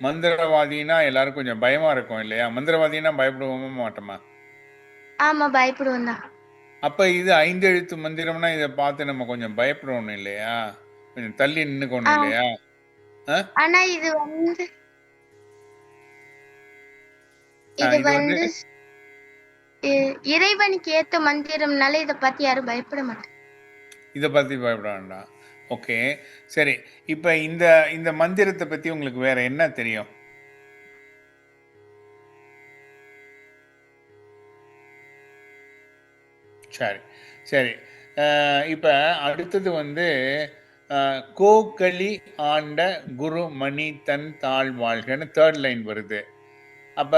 மந்திரவாதினா எல்லாரும் கொஞ்சம் பயமா இருக்கும் இல்லையா? மந்திரவாதினா பயப்படுவோமா மாட்டோமா? ஆமா, பயப்படுவோம் தான். அப்ப இது 5 எழுத்து மந்திரம்னா இதை பார்த்து நம்ம கொஞ்சம் பயப்படணும் இல்லையா? கொஞ்சம் தள்ளி நின்னுக்கணும் இல்லையா? ஆனா இது வந்து இறைவனுக்கு ஏத்த மந்திரம்னால இத பத்தி யாரும் பயப்பட மாட்டாங்க. இதை பத்தி பயப்பட வேண்டாம். ஓகே, சரி. இப்ப இந்த இந்த மந்திரத்தை பத்தி உங்களுக்கு வேற என்ன தெரியும்? சரி சரி, இப்ப அடுத்தது வந்து கோக்களி ஆண்ட குரு மணி தன் தாழ் வாழ்கன்னு 3rd லைன் வருது. அப்ப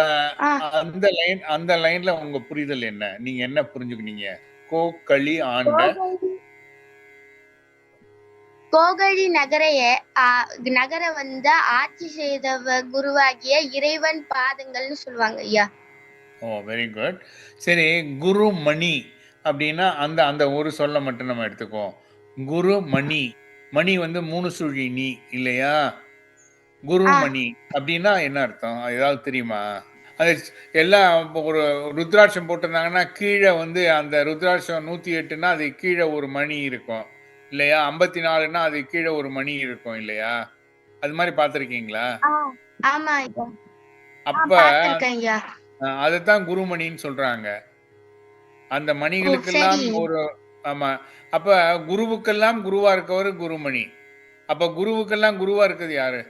அந்த லைன்ல உங்க புரிதல் என்ன? நீங்க என்ன புரிஞ்சுக்கினீங்க? கோக்களி ஆண்ட கோகழி நகர வந்து ஆட்சி செய்தவ குருவாகிய இறைவன் பாதங்கள்னு சொல்லுவாங்க ஐயா. ஓ, வெரி குட். சரி, குரு மணி அப்படின்னா அந்த அந்த ஒரு சொல்ல மட்டும் நம்ம எடுத்துக்குவோம். குரு மணி, மணி வந்து 3 சுழி நீ இல்லையா? குருமணி அப்படின்னா என்ன அர்த்தம்? ஏதாவது தெரியுமா? அது எல்லாம் ஒரு ருத்ராட்சம் போட்டிருந்தாங்கன்னா கீழே வந்து அந்த ருத்ராட்சம் 108ன்னா அது கீழே ஒரு மணி இருக்கும் இல்லையா? 54ன்னா அது கீழே ஒரு மணி இருக்கும் இல்லையா? அது மாதிரி பார்த்துருக்கீங்களா? ஆமா, அப்ப அதைத்தான் குருமணின்னு சொல்றாங்க. அந்த மணிகளுக்கெல்லாம் ஒரு ஆமா. அப்ப குருவுக்கெல்லாம் குருவா இருக்கவர் குருமணி. அப்ப குருவுக்கெல்லாம் குருவா இருக்கிறது யாரு?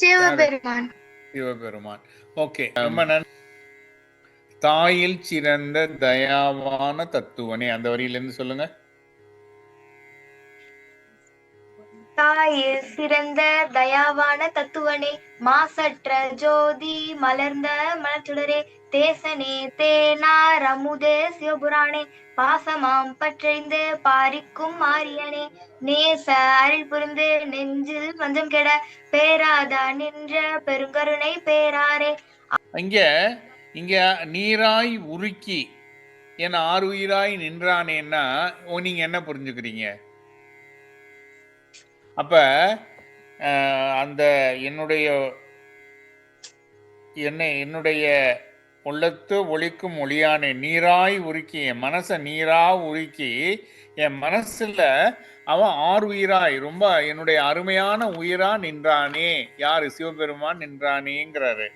சிவபெருமான். சிவபெருமான். ஓகே, ரொம்ப நன்றி. தாயில் சிறந்த தயாவான தத்துவனே, அந்த வரியில இருந்து சொல்லுங்க. தாயில் சிறந்த தயாவான தத்துவனே, மாசற்ற ஜோதி மலர்ந்த மலச்சுடரே, தேசனே தேனார் அமுதே சிவபுராணே, பாசமாம் பற்றைந்து பாரிக்கும் மாரியனே, நேச அருள் புரிந்து நெஞ்சில் வஞ்சம் கெட பேராதா நின்ற பெருங்கருணை பேராரே. இங்க நீராய் உருக்கி என ஆறுயிராய் நின்றானேன்னா நீங்க என்ன புரிஞ்சுக்கிறீங்க? அப்ப அந்த என்னுடைய உள்ளத்து ஒளிக்கும் ஒளியானே, நீராய் உருக்கி என் மனசை நீரா உருக்கி என் மனசுல அவன் 6 உயிராய் ரொம்ப என்னுடைய அருமையான உயிரா நின்றானே. யாரு? சிவபெருமான் நின்றானேங்கிறாரு.